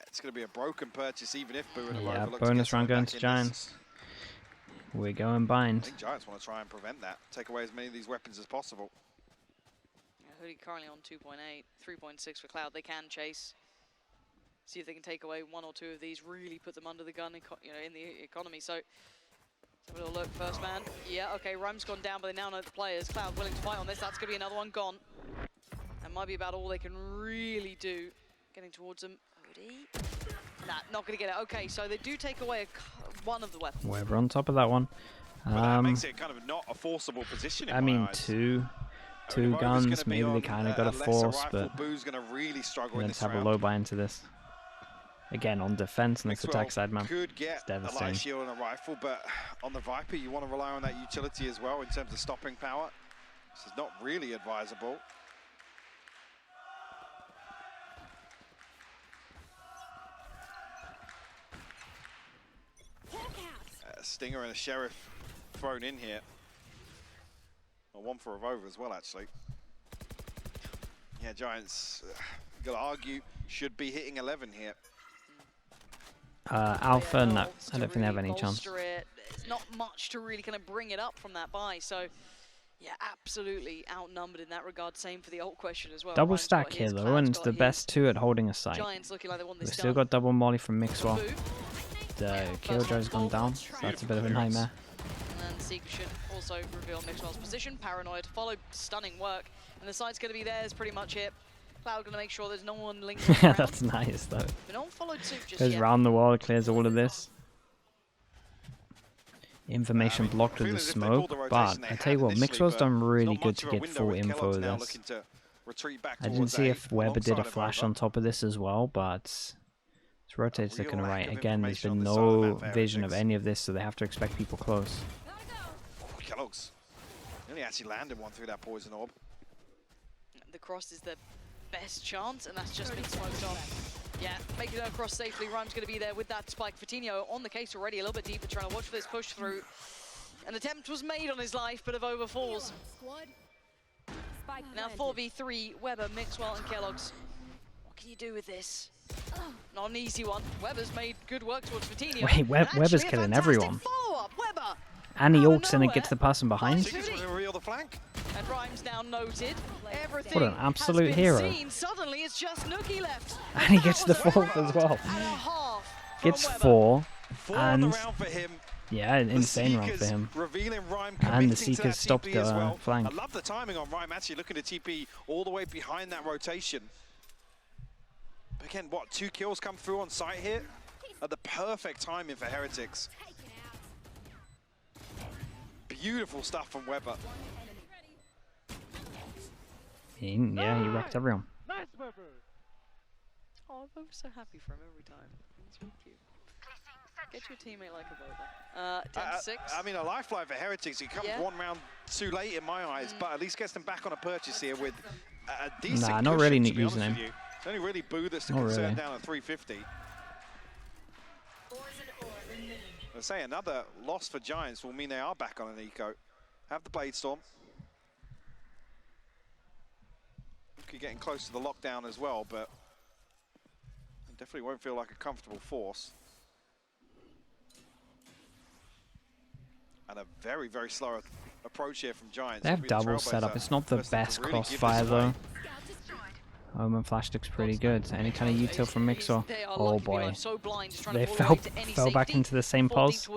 It's going to be a broken purchase, even if Boo and yeah, bonus round going to Giants. We're going bind. I think Giants want to try and prevent that. Take away as many of these weapons as possible. Yeah, Hoodie currently on 2.8, 3.6 for Cloud. They can chase. See if they can take away 1 or 2 of these, really put them under the gun, in the economy. So, let's have a little look. First man. Yeah, okay, Rhyme's gone down, but they now know the players. Cloud willing to fight on this. That's going to be another one gone. That might be about all they can really do. Getting towards them. Hoodie. Nah, not going to get it. Okay, so they do take away one of the weapons. We're on top of that one. That makes it kind of not a forcible position in I mean, my eyes. two guns. Maybe they kind of got a force, but Boo's going to really struggle in let's this have a low buy into this. Again, on defense and its attack side, man. Could get It's a light devastating. shield and a rifle, but on the Viper, you want to rely on that utility as well in terms of stopping power. This is not really advisable. A Stinger and a Sheriff thrown in here. Well, one for a Rover as well, actually. Yeah, Giants, you gotta argue, should be hitting 11 here. Alpha, Yeah, no. wants I to don't think they have really any chance. bolster it. There's not much to really kind of bring it up from that buy, so yeah, absolutely outnumbered in that regard. Same for the ult question as well. Double Rhymes stack got here, his, though, Cloud's and got the his. best two at holding a site. Giants looking like they want We've this still done. got double molly from Mixwell. Boo. The Killjoy's gone down, so that's a bit of a nightmare. And Seeker should also reveal Mixwell's position. Paranoid followed, stunning work, and the site's going to be theirs pretty much here. Cloud going to make sure there's no one lingering around. That's nice, though. But no one followed suit just Goes yet. round the wall, clears all of this. Information blocked with the smoke, but I tell you what, Mixwell's done really good to get full info of this. I didn't see if Weber did a flash on top of this as well, but this rotate's looking right. Again, there's been no vision of any of this, so they have to expect people close. Kellogg's nearly actually landed one through that poison orb. The cross is the best chance, and that's just been smoked off. Yeah, making it across safely. Rhyme's going to be there with that spike. Fatinho on the case already, a little bit deeper, trying to watch for this push through. An attempt was made on his life, but Avova falls. Now 4v3, Weber, Mixwell, and Kellogg's. What can you do with this? Not an easy one. Weber's made good work towards Fatinho. Wait, Weber's killing everyone. Weber. And he ults and it gets the person behind. Reveal the flank. And Rhymes now noted. Everything What an absolute has been hero. Seen. Suddenly it's just Nookie left. And he gets the fourth as well. Gets 4. And round for him. yeah, an insane round for him. And the Seekers stopped the flank. I love the timing on Rhyme actually looking to TP all the way behind that rotation. But again, what, 2 kills come through on site here? At the perfect timing for Heretics. Beautiful stuff from Weber. Yeah, he wrecked everyone. Oh, I'm so happy for him every time. It's really cute. Get your teammate like a Boba. 10-6. I mean, a lifeline for Heretics. He comes one round too late in my eyes, but at least gets them back on a purchase here with a decent Nah, not cushion, really to be honest using with him. you. It's only really Boo that's the Not concern really. down at 350. I say another loss for Giants will mean they are back on an eco. Have the Blade Storm. Could getting close to the lockdown as well, but it definitely won't feel like a comfortable force. And a very, very slow approach here from Giants. They have double setup. It's not the best crossfire though. Omen flash looks pretty good. Any kind of util from Mixwell. Oh boy. They fell back into the same pulse.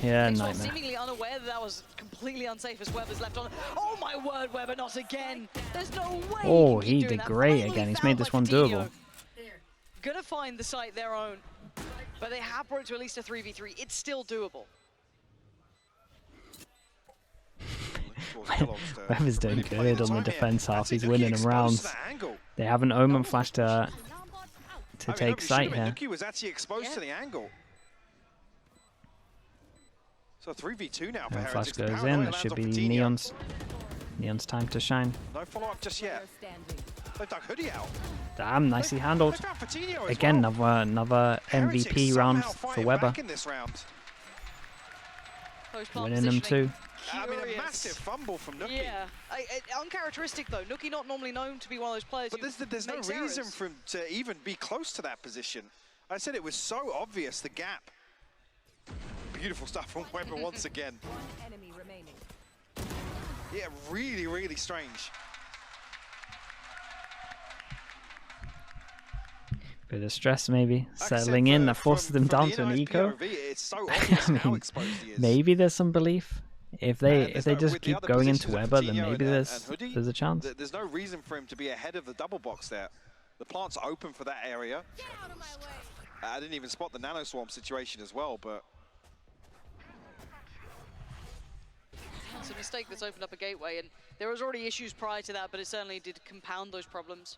Yeah, nightmare. Seemingly unaware that was completely unsafe as Weber's left on. Oh my word, Weber, not again. There's no way. Oh, he did great again. He's made this one doable. Gonna find the site their own, but they have brought it to at least a 3v3. It's still doable. Weber's doing good on the defense half. He's winning them rounds. They have an Omen flash to take site here. Nookie was actually exposed to the angle. So 3v2 now for And Heretics. flash goes in. That should be Neon's time to shine. No follow-up just yet. They dug Hoodie out. Damn, nicely handled. They found Fatinho as Again, well. another MVP Heretics round somehow for fighting Weber. back in this round. Winning them too. I mean, a massive fumble from Nookie. Yeah, uncharacteristic though. Nookie not normally known to be one of those players But who there's no makes reason errors. for him to even be close to that position. I said it was so obvious, the gap. Beautiful stuff from Weber once again. Enemy remaining. Yeah, really, really strange. Bit of stress maybe Like I settling said, in. That forces them from down the to an NI's eco. POV, it's so obvious I how mean, exposed he is. maybe there's some belief. If they With just the keep other going into positions of Weber, then Fatinho maybe and Hoodie, there's a chance. There's no reason for him to be ahead of the double box there. The plant's open for that area. I didn't even spot the nano swarm situation as well, but It's a mistake that's opened up a gateway, and there was already issues prior to that, but it certainly did compound those problems.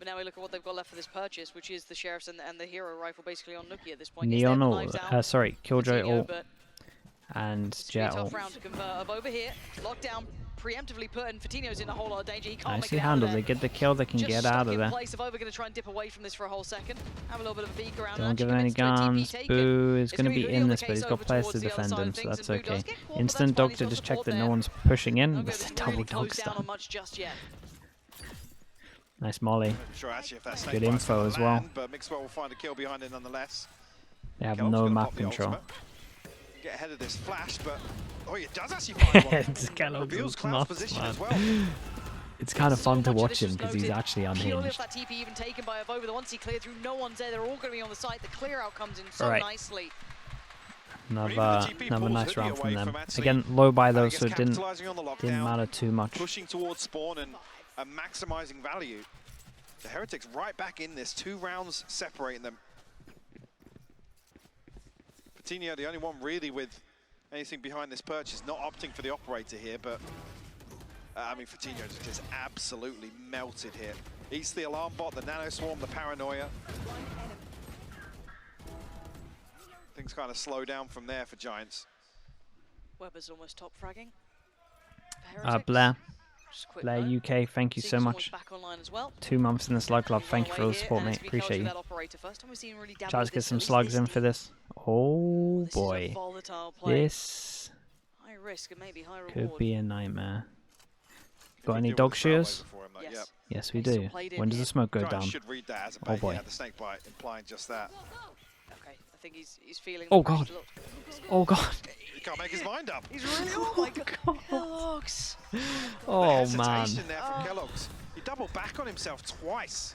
But now we look at what they've got left for this purchase, which is the Sheriff's and the Hero Rifle basically on Nuki at this point. Neon ult, sorry, Killjoy ult and Jet ult. Tough round to convert up over here. Lockdown preemptively put, and Fatino's in a whole lot of danger. He can't Nicely make it handled. out They get the kill, they can get out of there. Place if Over going to try and dip away from this for a whole second. Have a little bit of a peek around. Don't give him any guns. Boo is going to be in this, but he's got players to defend him, so that's okay. Instant dog to just check that no one's pushing in. That's a double dog stun. Nice molly. Good info as well. But Mixwell will find a kill behind it nonetheless. They have no map control. Get ahead of this flash, but it does actually find one. Reveals Cloud's position as well. It's kind of fun to watch him because he's actually unhinged. That TP even taken by Avova, the ones he cleared through, no one's there. They're all going to be on the site. The clear out comes in so nicely. Another nice round from them. Again, low buy though, so it didn't matter too much. Pushing towards spawn and maximizing value. The Heretics right back in this. 2 rounds separating them. Patino, the only one really with anything behind this purchase, not opting for the operator here, but I mean, Fatino just absolutely melted here. Eats the alarm bot, the nano swarm, the paranoia. Things kind of slow down from there for Giants. Weber's almost top fragging. Blair UK, thank you so much. 2 months in the Slug Club, thank you for all the support, mate. Appreciate you. Try to get some slugs in for this. Oh boy, this could be a nightmare. Got any dog shears? Yes, we do. When does the smoke go down? Oh boy. Oh god. Oh god. He can't make his mind up. He's really, oh my god. Kellogg's. Oh man. There from Kellogg's. He doubled back on himself twice.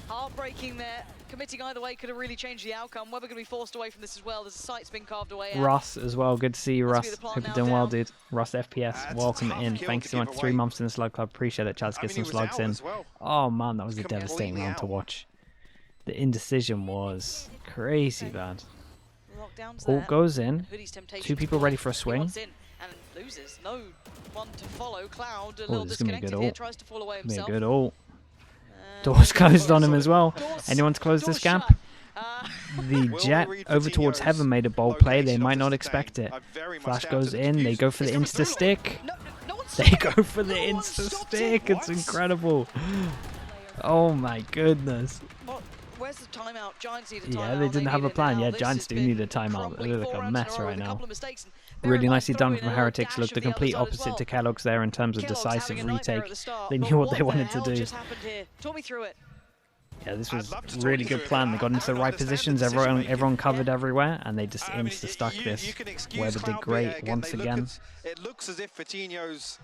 Heartbreaking there. Committing either way could have really changed the outcome. Weber going to be forced away from this as well. There's a site's been carved away. Russ as well. Good to see you, Russ. Hope you're doing well, dude. Russ FPS, welcome in. Thanks so much. 3 months in the Slug Club. Appreciate it, Chaz. Get some slugs in. Oh man, that was a devastating round to watch. The indecision was crazy bad. Ult goes in. 2 people ready for a swing. And loses. No one to follow. Cloud a Oh, little this is gonna be a disconnected good here. ult. Tries to fall away Be a himself. good ult. Doors closed on him as well. Anyone to close this gap? The Jet over towards Heaven made a bold play. They might not expect it. Flash goes in. They go for the insta stick. They go for the insta stick. It's incredible. Oh my goodness. Where's the timeout? Giants need a timeout. Yeah, they didn't have a plan. Yeah, Giants do need a timeout. They look like a mess right now. Really nicely done from Heretics. Looked the complete opposite to Kellogg's there in terms of decisive retake. They knew what they wanted to do. Talk me through it. Yeah, this was a really good plan. They got into the right positions. Everyone covered everywhere, and they just insta-stuck this. Weber did great once again. It looks as if Fatino's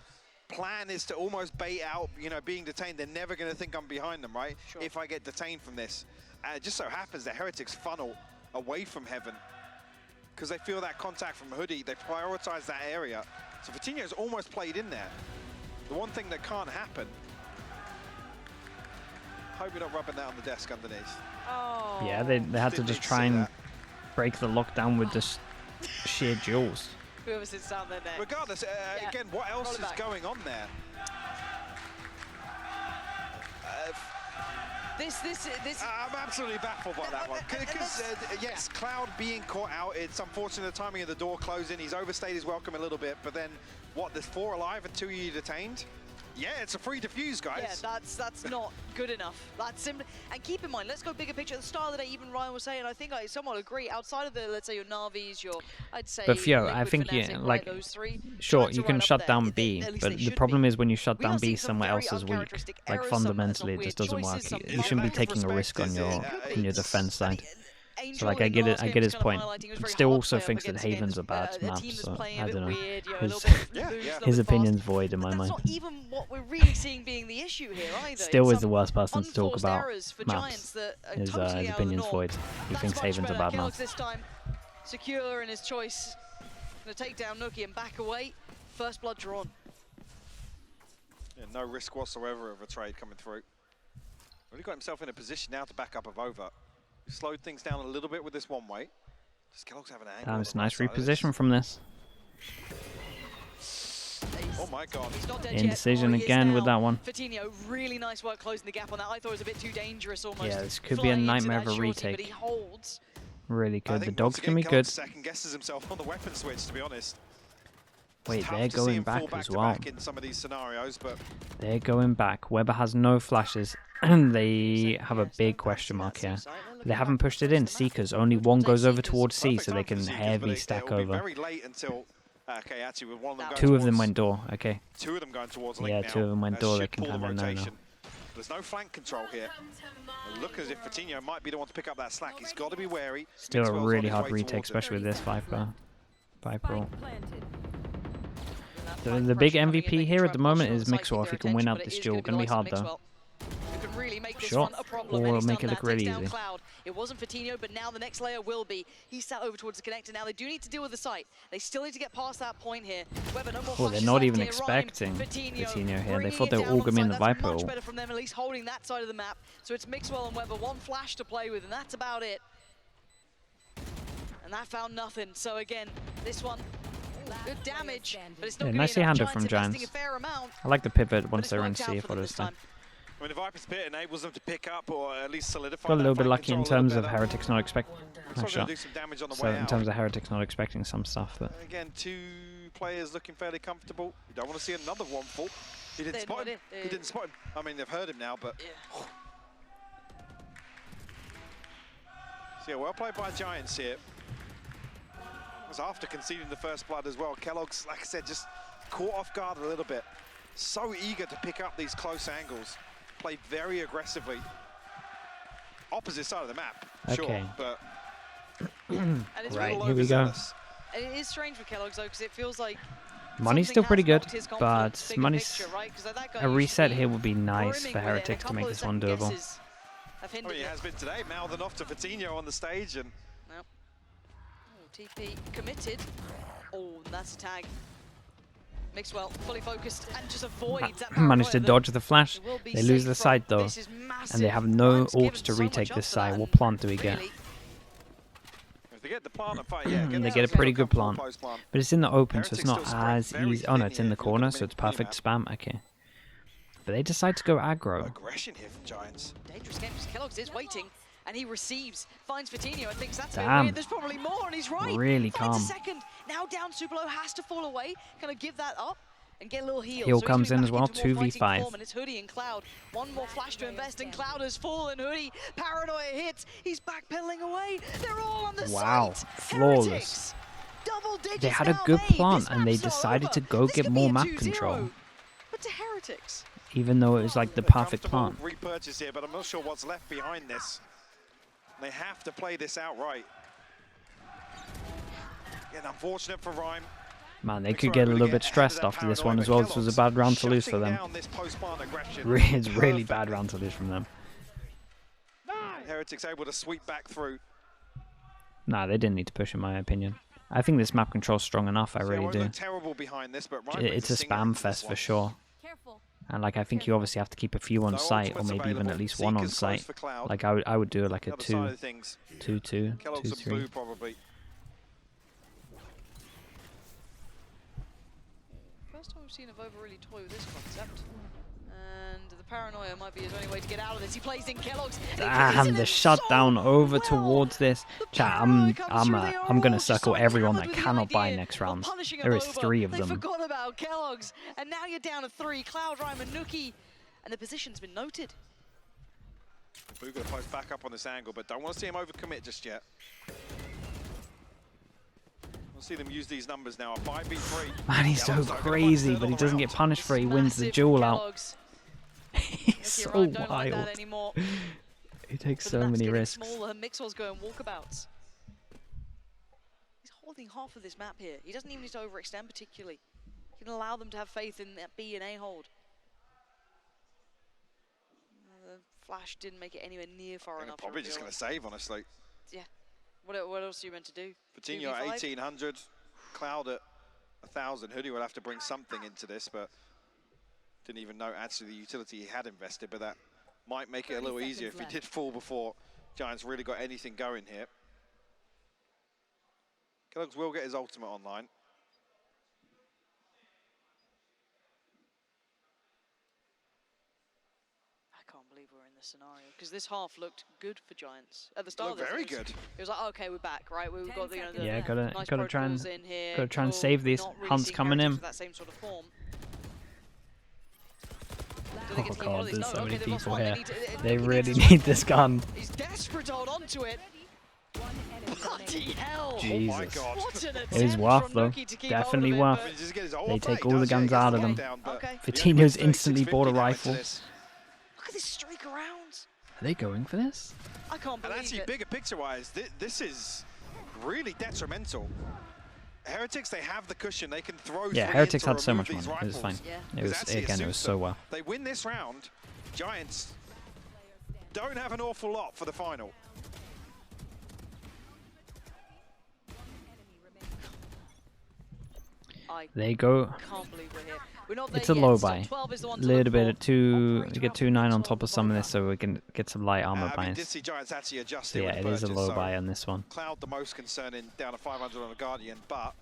plan is to almost bait out, being detained. They're never going to think I'm behind them, right? Sure. If I get detained from this. It just so happens that Heretics funnel away from Heaven because they feel that contact from Hoodie. They prioritize that area. So Fatino's almost played in there. The one thing that can't happen. Hope you're not rubbing that on the desk underneath. Oh. Yeah, they had to just try and break the lockdown with just sheer jewels. Whoever sits down there next. Regardless, again, what else is going on there? I'm absolutely baffled by that one. Because, yes, Cloud being caught out, it's unfortunate the timing of the door closing. He's overstayed his welcome a little bit, but then, what, there's 4 alive and 2 you detained? Yeah, it's a free defuse, guys. Yeah, that's not good enough. That's simply, and keep in mind, let's go bigger picture. At the start of the day, even Ryan was saying, I think I somewhat agree, outside of the, let's say, your Na'Vis, I'd say... But Fio, I think, those 3, sure, you can shut down B, but the problem is when you shut down B, somewhere else is weak. Like, fundamentally, it just doesn't work. You shouldn't be taking a risk on your defense side. So like I get his point. Still also thinks that Haven's a bad map, so I don't know. His opinion's void in my mind. That's not even what we're really seeing being the issue here either. Still is the worst person to talk about maps. His opinion's void. He thinks Haven's a bad map. This time, secure in his choice. Gonna take down Nuki and back away. First blood drawn. Yeah, no risk whatsoever of a trade coming through. Really got himself in a position now to back up Avova. Slowed things down a little bit with this one way. Just Kellogg's having an angle. It's a nice reposition from this. Oh my God. He's not dead Indecision yet. again with that one. Fatinho, really nice work closing the gap on that. I thought it was a bit too dangerous almost. Yeah, this could be a nightmare of a retake. But he holds. Really good. The dogs again, can be good. Second guesses himself on the weapon switch, to be honest. Wait, they're going back as well. In some of these scenarios, but they're going back. Weber has no flashes, and they have a big question mark here. They haven't pushed it in. Seekers, only one goes over towards C, so they can heavy stack over. Very late until, okay, actually, with one of them two of them went door. Okay. Two of them going towards Link yeah, now. two of them went door. They can kind of know now. There's no flank control here. It looks as if Fatinho might be the one to pick up that slack. He's got to be wary. Still a really hard retake, especially with this Viper roll. The big MVP here at the moment is Mixwell. If he can win out this duel, gonna be hard though. Really make this Sure. one a problem, Or make it look really easy. Cloud. It wasn't Fatinho, but now the next layer will be. He's sat over towards the connector now. They do need to deal with the site. They still need to get past that point here. Weber, no more Oh, they're not even expecting Fatinho here. They thought they were all going to be in the Viper. Much better from them, at least holding that side of the map. So it's Mixwell and Weber, one flash to play with, and that's about it. And that found nothing. So again, this one, good damage, but it's not going to nicely be enough. handled from Giants. A fair amount, I like the pivot once they're in C if what is there. I mean, the Viper's Pit enables them to pick up or at least solidify. Got a little bit lucky in terms of Heretics not expecting. So in terms of Heretics not expecting some stuff, but again, two players looking fairly comfortable. You don't want to see another one fall. He didn't spot him. He didn't spot him. I mean, they've heard him now, but. Yeah. So yeah, well played by Giants here. It was after conceding the first blood as well. Kellogg's, like I said, just caught off guard a little bit. So eager to pick up these close angles. Played very aggressively. Opposite side of the map, okay. Sure, but right, here we go. And it is strange for Kellogg's though, because it feels like money's still pretty good, but money's picture, right? A reset here would be nice for Heretics to make this one doable. I mean, it has been today, mouthing off to Fatinho on the stage, and oh, TP committed. Oh, that's a tag. Mixwell fully focused and just avoids that. Managed to dodge the flash. They lose the site though, and they have no ults to retake this side. What plant do we get? They get the plant fight, yeah, they get a pretty good plant, but it's in the open, so it's not as easy. Oh no, it's in the corner, so it's perfect spam. Okay, but they decide to go aggro. Aggression here from Giants. Dangerous game because Kellogg's is waiting. And he receives, finds Fatinho and thinks that's a bit Damn. weird. There's probably more, and he's right. Really finds calm. A second. Now down super low, has to fall away. Kind of give that up and get a little heal. Heal so comes in as well, 2v5. And it's Hoodie and Cloud. One more flash to invest in. Cloud has fallen. Hoodie, paranoia hits. He's backpedaling away. They're all on the wow, site. flawless. They had a good plant, and they decided to go get more map control. But to Heretics. Even though it was like the perfect plant. Repurchase here, but I'm not sure what's left behind this. They have to play this outright. Again, unfortunate for Rhyme. Man, they could get a little bit stressed after this one as well. This was a bad round to lose for them. It's really bad round to lose from them. Heretics able to sweep back through. Nah, they didn't need to push in my opinion. I think this map control's strong enough, I really do. Terrible behind this, but it's a spam fest for sure. And like I think you obviously have to keep a few on site, or maybe even at least one on site. Like I would do like a 2-2, 2-3. Probably. First time we've seen Avova really toy with this concept. And the paranoia might be his only way to get out of this. He plays in Kellogg's. Damn, the shutdown over towards this. Chat, I'm gonna circle everyone that cannot buy next round. There is 3 of them. They forgot about Kellogg's, and now you're down to 3. Cloud, Rhyme, and Nuki, and the position's been noted. We're gonna post back up on this angle, but don't want to see him overcommit just yet. We'll see them use these numbers now. A 5v3. Man, he's so crazy, but he doesn't get punished for it. He wins the duel out. He's so wild. He takes so many risks. Mixwell's going walkabouts. He's holding half of this map here. He doesn't even need to overextend particularly. He can allow them to have faith in that B and A hold. The flash didn't make it anywhere near far enough. Probably just going to save, honestly. Yeah. What else are you meant to do? Fatinho at 1800, Cloud at 1000. Hoodie will have to bring something into this, but didn't even know actually the utility he had invested, but that might make it a little easier if he did fall before Giants really got anything going here. Kellogg's will get his ultimate online. can't believe we're in this scenario because this half looked good for Giants at the start. Looked very good. It was like, okay, we're back, right? We've got the yeah, nice gotta try and in here. gotta try and save these. Really Hunt's coming in. that same sort of form. Oh god, there's so many people one. here. They really need this gun. He's desperate to hold on to it. Bloody hell! Jesus. Oh my god. What an It is worth though. Definitely worth. They take all the guns out of them. Coutinho's instantly bought a rifle. Look at this streak around. Are they going for this? I can't believe and actually, it. bigger picture-wise, this is really detrimental. Heretics, they have the cushion. They can throw. Yeah, Heretics had so much money. It was fine. Yeah. It was again. It was so well. They win this round. Giants don't have an awful lot for the final. They go. Can't believe we're here. We're not there It's a yet. low Still buy. 12 is the one A to little look bit for. of two. We get 2-9 on top of some of this, so we can get some light armor I mean, did buys. see Giants actually adjust So yeah, it is a low buy on this one. Cloud the most concerning, down to 500 on a Guardian, but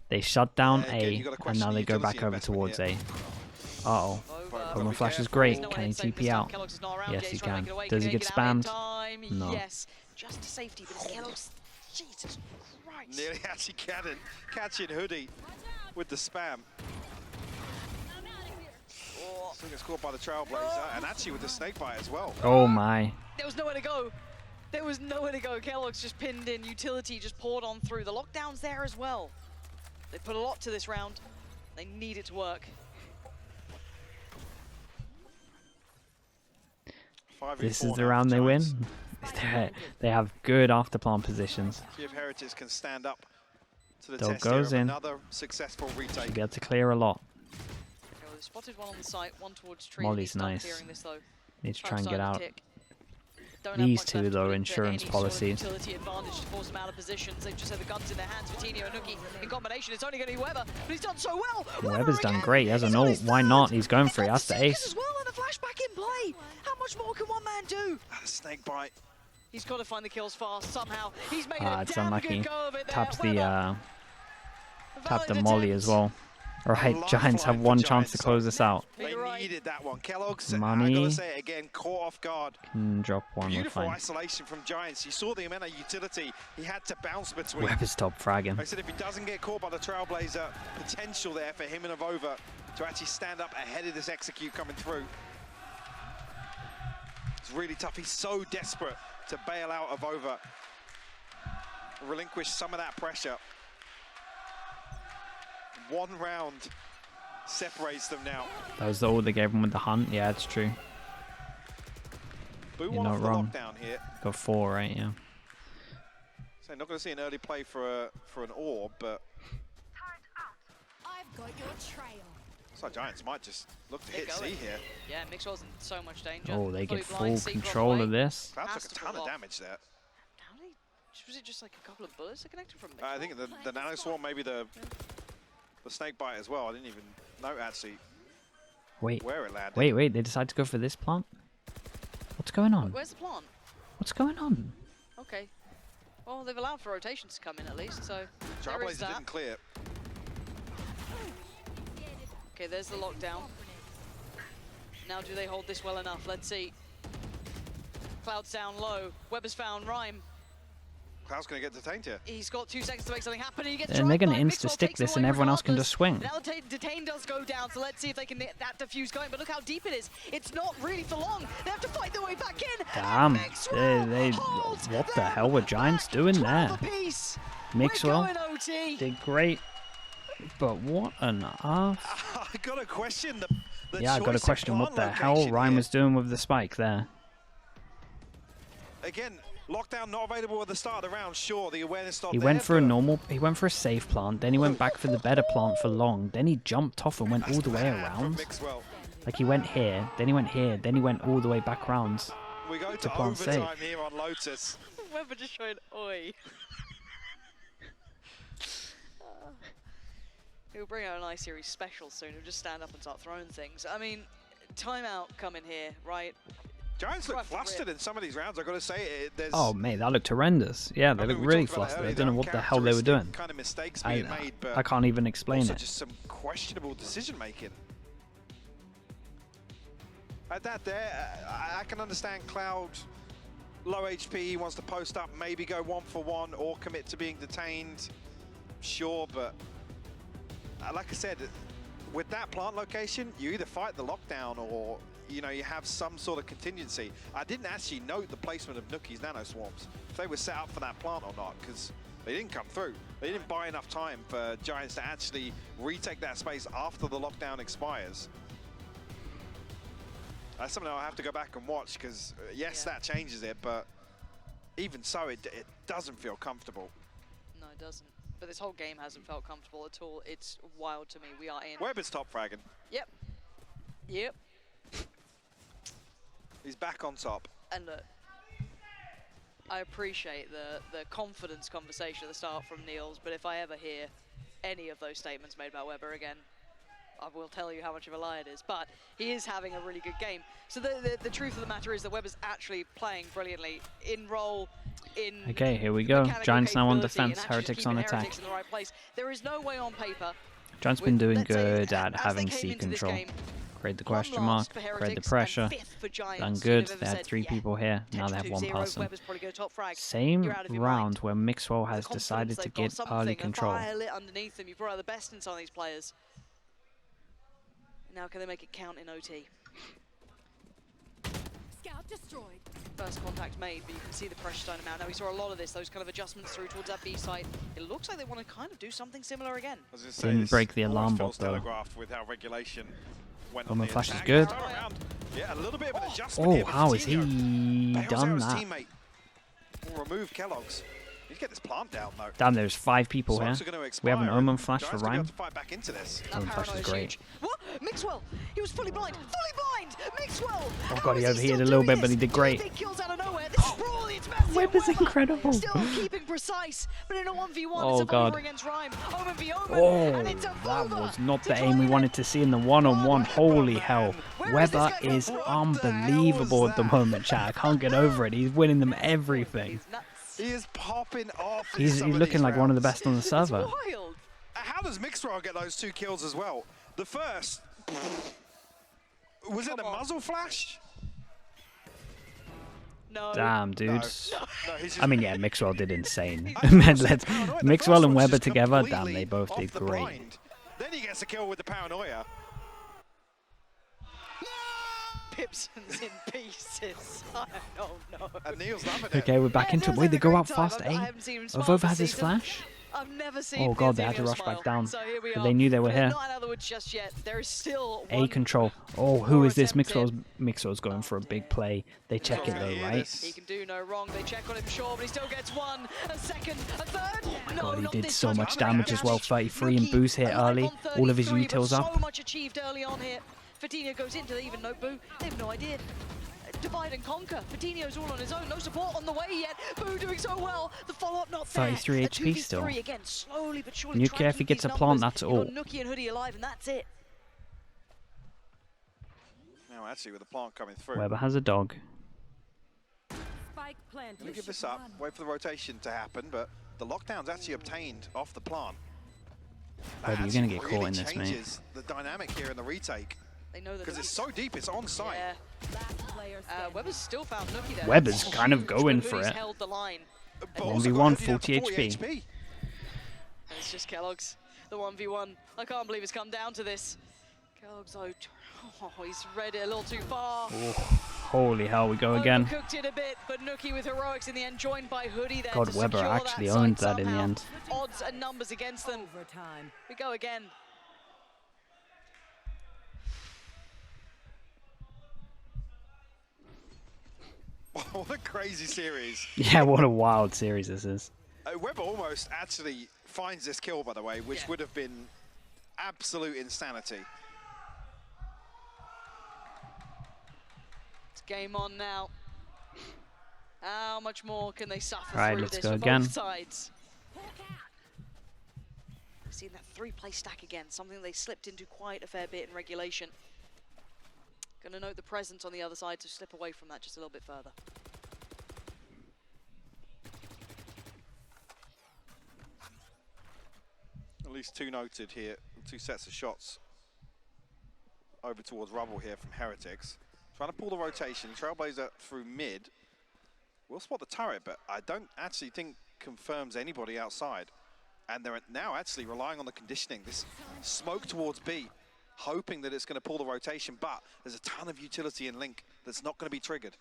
They shut down again, A, you gotta and question now the they go utility back over investment towards here. A. Uh-oh. Pokemon Flash is great. Can he TP out? Yes, he can. Does he get spammed? No. Yes, just to safety, but Kellogg's... Jesus Christ. Nearly actually catching Hoodie with the spam. Still gets caught by the Trailblazer, and actually with the Snakebite as well. Oh my. There was nowhere to go. There was nowhere to go. Kellogg's just pinned in. Utility just poured on through. The lockdown's there as well. They put a lot to this round. They need it to work. This is the round they win. They have good afterplant positions. See if Heretics can stand up to the Dog test goes here of in. another successful retake. Should be able to clear a lot. Okay, well, they spotted one on the site, one towards tree. Molly's He's done nice. clearing this, though. Need to try and get Outside out. the tick. Don't have These much two, left to though, put insurance into any sort of policies. utility advantage to force them out of positions. They've just had the guns in their hands. Coutinho and Nuki in combination. It's only going to be Weber, but he's done so well. Weber's done again. great. He has a He's no. on his Why third. not? He's going for it. Got That's the Seekers ace. as well, and the flashback in play. How much more can one man do? A Snakebite. He's got to find the kills fast somehow. He's made Ah, a it's damn unlucky. good go of it there. Taps Weber, tap the valid molly attempt. as well. Alright, lifeline Giants have for one Giants, chance to close so this out. They You're right. needed that one. Kellogg's, I Money. gotta say it again, caught off guard. Drop one, we're Beautiful fine. isolation from Giants. You saw the amount of utility he had to bounce between. Weber's top fragging. Like I said, if he doesn't get caught by the Trailblazer, potential there for him and Avova to actually stand up ahead of this execute coming through. It's really tough. He's so desperate to bail out Avova, relinquish some of that pressure. One round separates them now. That was all they gave him with the hunt. Yeah, it's true. Boo You're one not off the wrong. lockdown here. Got 4, right? Yeah. So not going to see an early play for an orb, but I've got your trail. looks like Giants might just look to hit They're C going. here. Yeah, Mixwell's in so much danger. Oh, they Fully get blind, full Seeker on the control way. of this. Cloud Has took a to ton pull of off. damage there. How did was it just like a couple of bullets that connected from I Mixwell? think the Nano Swarm, maybe the Snake Bite as well. I didn't even know actually Wait, where it landed. wait. They decide to go for this plant? What's going on? Where's the plant? What's going on? Okay. Well, they've allowed for rotations to come in at least, so there is Trailblazer that. didn't clear. Okay, there's the lockdown. Now do they hold this well enough? Let's see. Cloud's down low. Weber's found Rhyme. Cloud's going to get detained here. He's got 2 seconds to make something happen. And he gets And they're going gonna insta-stick this and everyone else can just swing. Now detain does go down, so let's see if they can get that defuse going. But look how deep it is. It's not really for long. They have to fight their way back in. Damn. Mixwell They holds what the the hell were Giants doing 12 there? apiece. Mixwell We're going OT. did great. But what on earth? I got to question the Yeah, I got to choice of question what the plant hell location Ryan here. was doing with the spike there. Again, lockdown not available at the start of the round. Sure, the awareness not He there, went for a but normal, he went for a safe plant, then he went back for the better plant for long, then he jumped off and went all the way bad from around. Mixwell. Like he went here, then he went here, then he went all the way back rounds. We go to plant safe. overtime here on Lotus. Weber just showing oi. He'll bring out an iSeries special soon. He'll just stand up and start throwing things. I mean, timeout coming here, right? Giants look Rough flustered rip. in some of these rounds. I got to say, there's. Oh mate, that looked horrendous. Yeah, they I mean, looked we really talked about flustered. that I earlier, don't know what the hell they were doing. Kind of mistakes being made, but I can't even explain also it. just some questionable decision making. At that there, I can understand Cloud, low HP, he wants to post up, maybe go 1-for-1 or commit to being detained. Sure, but like I said, with that plant location, you either fight the lockdown or you have some sort of contingency. I didn't actually note the placement of Nuki's nano swarms, if they were set up for that plant or not, because they didn't come through. They didn't buy enough time for Giants to actually retake that space after the lockdown expires. That's something I'll have to go back and watch, because yes, that changes it, but even so, it doesn't feel comfortable. No, it doesn't. But this whole game hasn't felt comfortable at all. It's wild to me. We are in. Webb is top fragging. Yep. Yep. He's back on top. And look, I appreciate the confidence conversation at the start from Niels, but if I ever hear any of those statements made about Weber again, I will tell you how much of a lie it is. But he is having a really good game. So the truth of the matter is that Weber's actually playing brilliantly in role, in okay, here we go. Giants now on defense, Heretics on attack. Heretics in the right place. There is no way on paper. Giants been doing good at having C control. Create the question mark, create the pressure. Done good. They had 3 people here. Now they have 1 person. Same round where Mixwell has decided to get early control. Underneath them, you brought out the best in some of these players. Now can they make it count in OT? Scout destroyed. First contact made, but you can see the pressure starting to mount. Now we saw a lot of those kind of adjustments through towards that B site. It looks like they want to kind of do something similar again. Didn't break the alarm bot though. With how regulation went Omen flash is good. Yeah, a little bit of an adjustment here, how has he done that? Teammate will remove Kellogg's. You get this plant down though. Damn, there's 5 people here. We have an Omen flash for Rhyme. Omen flash is great. What? Mixwell! He was fully blind! Fully blind! Mixwell! Oh god, he overheated a little bit, but he did great. Webb is incredible. Still keeping precise, but in a 1v1, oh it's god. against Rhyme. Omen v Omen, that was not the aim we wanted to see in the one-on-one. Holy hell. Weber is unbelievable at the moment, chat. I can't get over it. He's winning them everything. He is popping off. He's looking like one of the best on the server. How does Mixwell get those 2 kills as well? The first, was it the muzzle flash? No. Damn, dude. No, I mean, yeah, Mixwell did insane. Mixwell and Weber together, damn, they both did great. Then he gets a kill with the paranoia. Pipson's in pieces. Oh no. And Neil's loving it. Okay, we're back into it. Wait, they go out fast, eh? Ovova has his flash? I've never seen oh god, they had to rush back down. So here we They knew they were here. Not out of the woods just yet. There is still A control. Oh, who is this? Mixwell's going for a big play. They check it though, right? He can do no wrong. They check on him, sure, but he still gets 1, a second, a third. Oh my god, he did so much damage as well. 33 and boost hit early. All of his utils up. So much achieved early on here. Fatinho goes into even no Boo. They have no idea. Divide and conquer. Fatinho's all on his own. No support on the way yet. Boo doing so well. The follow-up not there. 33 HP still. Again, slowly but surely. Nuki, if he gets a plant, that's all. Nuki and Hoodie alive, and that's it. Now, actually, with the plant coming through. Weber has a dog. Spike planted. Let me give this up. Wait for the rotation to happen, but the lockdown's actually obtained off the plant. Weber, you're going to get caught in this, mate. Changes the dynamic here in the retake. They know that because it's so deep, it's on site. Yeah. Weber's still found Nuki there. Weber's kind of going for it. Held the line. 1v1, 40 HP. And it's just Kellogg's, the 1v1. I can't believe it's come down to this. Kellogg's, oh, he's read it a little too far. Oh, holy hell, we go again. Cooked it a bit, but Nuki with heroics in the end, joined by Hoodie there. God, Weber actually owned that in the end. Odds and numbers against them. Overtime. We go again. What a crazy series. Yeah, what a wild series this is. Weber almost actually finds this kill, by the way, which would have been absolute insanity. It's game on now. How much more can they suffer through this let's go for again. both sides? We've seen that 3-play stack again, something they slipped into quite a fair bit in regulation. Gonna note the presence on the other side to slip away from that just a little bit further. At least 2 noted here, 2 sets of shots over towards Rubble here from Heretics. Trying to pull the rotation. Trailblazer through mid. We'll spot the turret, but I don't actually think confirms anybody outside. And they're now actually relying on the conditioning. This smoke towards B, hoping that it's going to pull the rotation, but there's a ton of utility in Link that's not going to be triggered.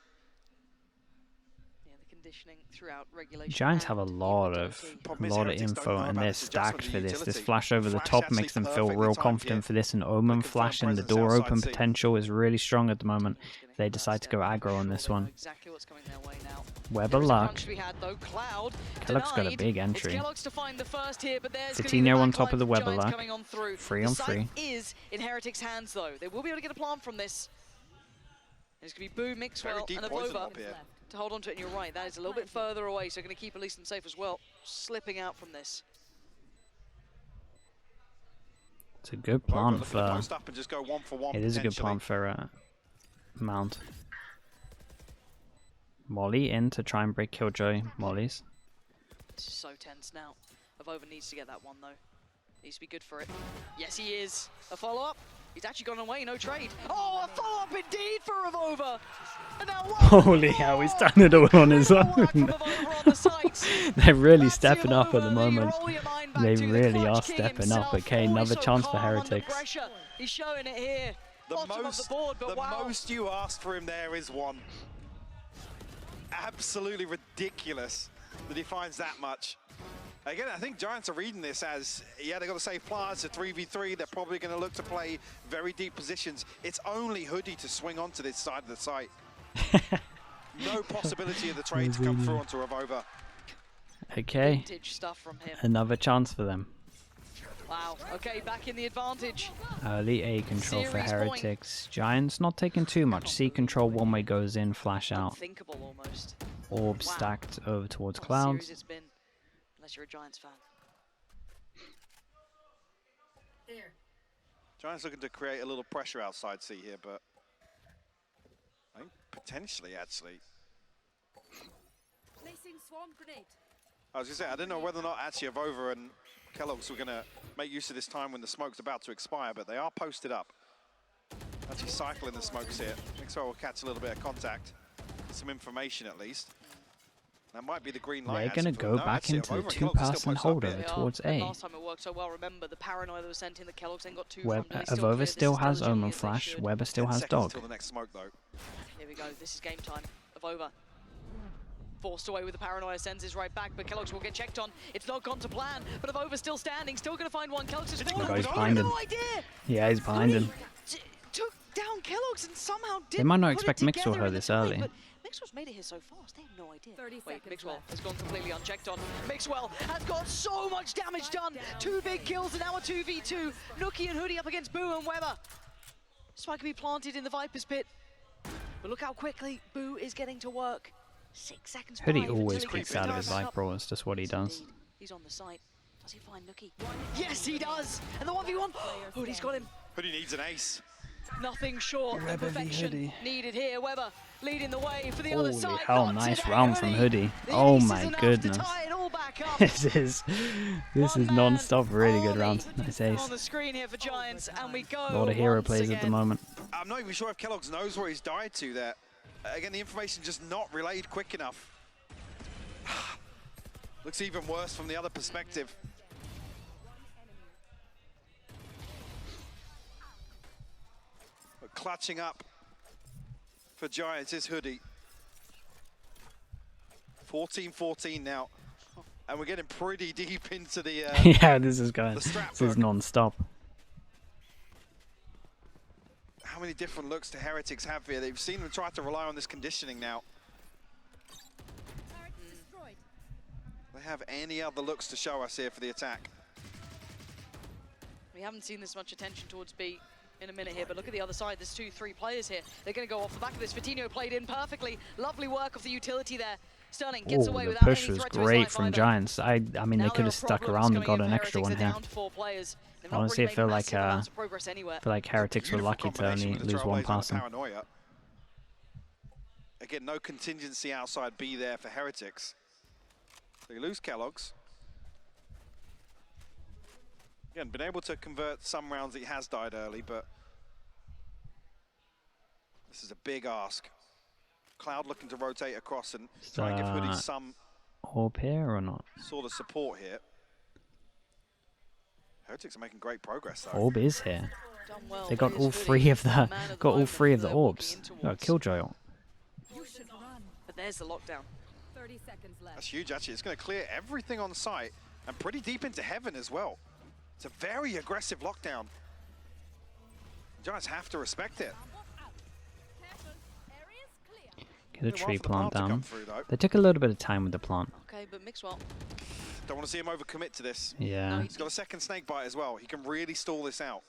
Yeah, the conditioning throughout regulation. Giants have a lot of info, and they're stacked for this. This flash over the top makes them feel real confident for this. And Omen flash and the door open potential is really strong at the moment. They decide to go aggro on this one. Exactly what's coming their way now. Web of luck. Kellogg's got a big entry. Coutinho on top of the web of luck. 3 on 3. Is in Heretics' hands though. They will be able to get a plant from this. It's going to be Boo, Mixwell, and Avova to hold on to it. And you're right, that is a little bit further away, so going to keep Elise safe as well. Slipping out from this. It's a good plant for. It is a good plant for Mount. Molly in to try and break Killjoy Molly's. This is so tense now. Avova needs to get that one though. Needs to be good for it. Yes, he is. A follow-up. He's actually gone away, no trade. Oh, a follow-up indeed for Avova. And now holy hell, he's done it all on his own. They're really stepping up at the moment. They really are stepping up. Okay, another chance for Heretics. He's showing it here. The most you asked for him there is one. Absolutely ridiculous that he finds that much. Again, I think Giants are reading this as, yeah, they've got to save plants, a 3v3. They're probably going to look to play very deep positions. It's only Hoodie to swing onto this side of the site. No possibility of the trade to come through onto Avova. Okay, vintage stuff from him. Another chance for them. Wow, okay, back in the advantage. Early A control for Heretics. Giants not taking too much. C control one way goes in, flash out. Unthinkable almost. Orb stacked over towards Clouds. It's been, unless you're a Giants fan. There. Giants looking to create a little pressure outside C here, but I think potentially actually. Placing swarm grenade. I was going to say, I didn't know whether or not actually Avova and Kellogg's were going to make use of this time when the smoke's about to expire, but they are posted up. Actually cycling the smokes here. Mixwell will catch a little bit of contact. Some information at least. That might be the green light. They're going to go back into the two-person holdover towards A. Last time it worked so well, remember the paranoia that was sent in, the Kellogg's then got two from Avova still has Omen Flash, Weber still has Dog. The next smoke, though. Here we go, this is game time. Avova forced away with the paranoia, sends his right back, but Kellogg's will get checked on. It's not gone to plan, but Avova's still standing, still going to find one. Kellogg's is falling. He's behind him. No idea. Yeah, he's behind him. Took down Kellogg's and somehow didn't. They might not expect Mixwell her this early. Mixwell's made it here so fast, they have no idea. 30 Wait, seconds Mixwell left. has gone completely unchecked on. Mixwell has got so much damage done. 2 big kills and now a 2v2. Nookie and Hoodie up against Boo and Weber. Spike can be planted in the Viper's pit. But look how quickly Boo is getting to work. 6 seconds. Hoodie always kicks out of his Viper, it's just what he does. He's on the site. Does he find Nookie? Yes, he does! And the 1v1! Hoodie's got him. Hoodie needs an ace. Nothing short of perfection needed here. Weber leading the way for the other side. Holy hell, nice round from Hoodie. Oh my goodness. This is non-stop, really good round. Nice ace. On the screen here for Giants, and we go. A lot of hero plays at the moment. I'm not even sure if Kellogg's knows where he's died to there. Again, the information just not relayed quick enough. Looks even worse from the other perspective. But clutching up for Giants is Hoodie. 14-14 now. And we're getting pretty deep into the yeah, this is going. This is non-stop. How many different looks do Heretics have here? They've seen them try to rely on this conditioning now. They have any other looks to show us here for the attack? We haven't seen this much attention towards B in a minute here, but look at the other side. There's 2-3 players here. They're going to go off the back of this. Coutinho played in perfectly. Lovely work of the utility there. Sterling gets away without any threat to his life. The push was great from Giants. I mean, they could have stuck around and got an extra one here. Honestly, I feel like Heretics were lucky to only lose one passing. Again, no contingency outside B there for Heretics. They lose Kellogg's. Again, been able to convert some rounds. He has died early, but This is a big ask. Cloud looking to rotate across and try and give Hoodie some orb here or not? Sort of support here. Heretics are making great progress though. Orb is here. Well, they got all three of the orbs. Oh, Killjoy. But there's the lockdown. 30 seconds left. That's huge actually. It's going to clear everything on site and pretty deep into heaven as well. It's a very aggressive lockdown. Giants have to respect it. Get a tree plant down. They took a little bit of time with the plant. Okay, but Mixwell. Don't want to see him overcommit to this. Yeah. No, he's got a second snake bite as well. He can really stall this out.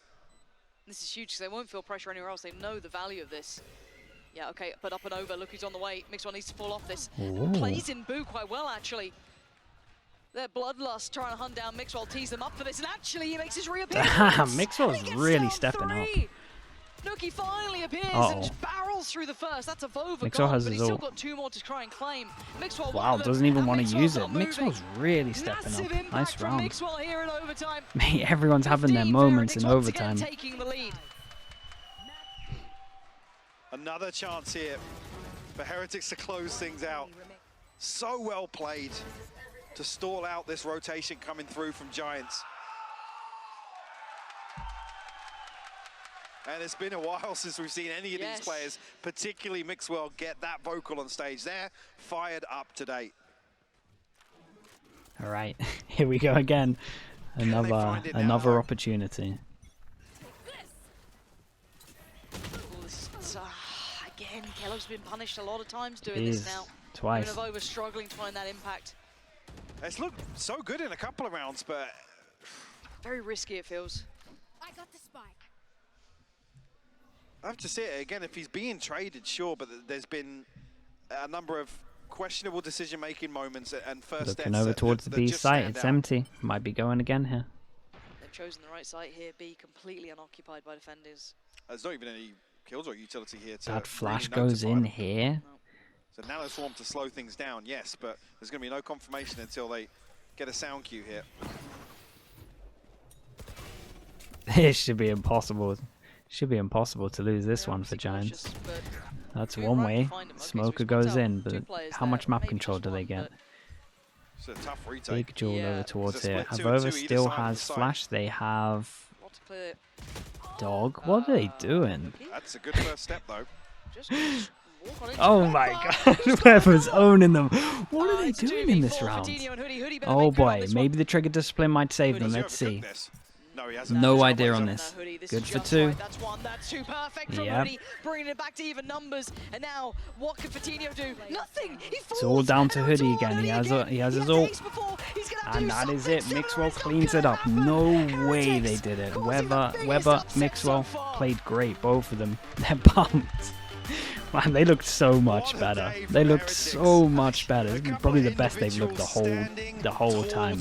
This is huge because they won't feel pressure anywhere else. They know the value of this. Yeah, okay, but up and over. Look who's on the way. Mixwell needs to fall off this. Plays in Boo quite well, actually. Their Bloodlust trying to hunt down Mixwell, tease them up for this, and actually he makes his reappearance. Mixwell's really stepping up. Nuki finally appears and barrels through the first. That's a Vova Mixwell has but his he's still ult. got 2 more to try and claim. Mixwell wow, doesn't even want to use it. Mixwell's really stepping up. Nice round. Mixwell here in overtime. Mate, everyone's having their moments in overtime. Taking the lead. Another chance here for Heretics to close things out. So well played to stall out this rotation coming through from Giants. And it's been a while since we've seen any of these players, particularly Mixwell, get that vocal on stage. They're fired up to date. All right, here we go again. Another opportunity. Again, Kellogg's been punished a lot of times doing this now. Twice. Vova struggling to find that impact. It's looked so good in a couple of rounds, but very risky it feels. I got the spike. I have to say it again, if he's being traded, sure, but there's been a number of questionable decision-making moments and first steps. Looking over towards the B site, it's empty. Might be going again here. They've chosen the right site here, B completely unoccupied by defenders. There's not even any Killjoy utility here to that flash really goes in here. No. So Nano Swarm to slow things down, yes, but there's going to be no confirmation until they get a sound cue here. It should be impossible. Should be impossible to lose this one for Giants. That's one way. Smoker goes in, but how much map control do they get? It's a tough retake. Big duel over towards here. Vova still has flash. They have Dog. What are they doing? That's a good first step, though. Oh my god, whoever's owning them. What are they doing in this round? Oh boy, maybe the trigger discipline might save them. Let's see. No idea on this. Good for 2. That's 2 perfect from Hoodie, bringing it back to even numbers. And now, what can Fatinho do? Nothing. It's all down to Hoodie again. He has his ult. And that is it. Mixwell cleans it up. No way they did it. Weber, Mixwell played great. Both of them. They're pumped. Man, they looked so much better. They looked so much better. This is probably the best they've looked the whole time.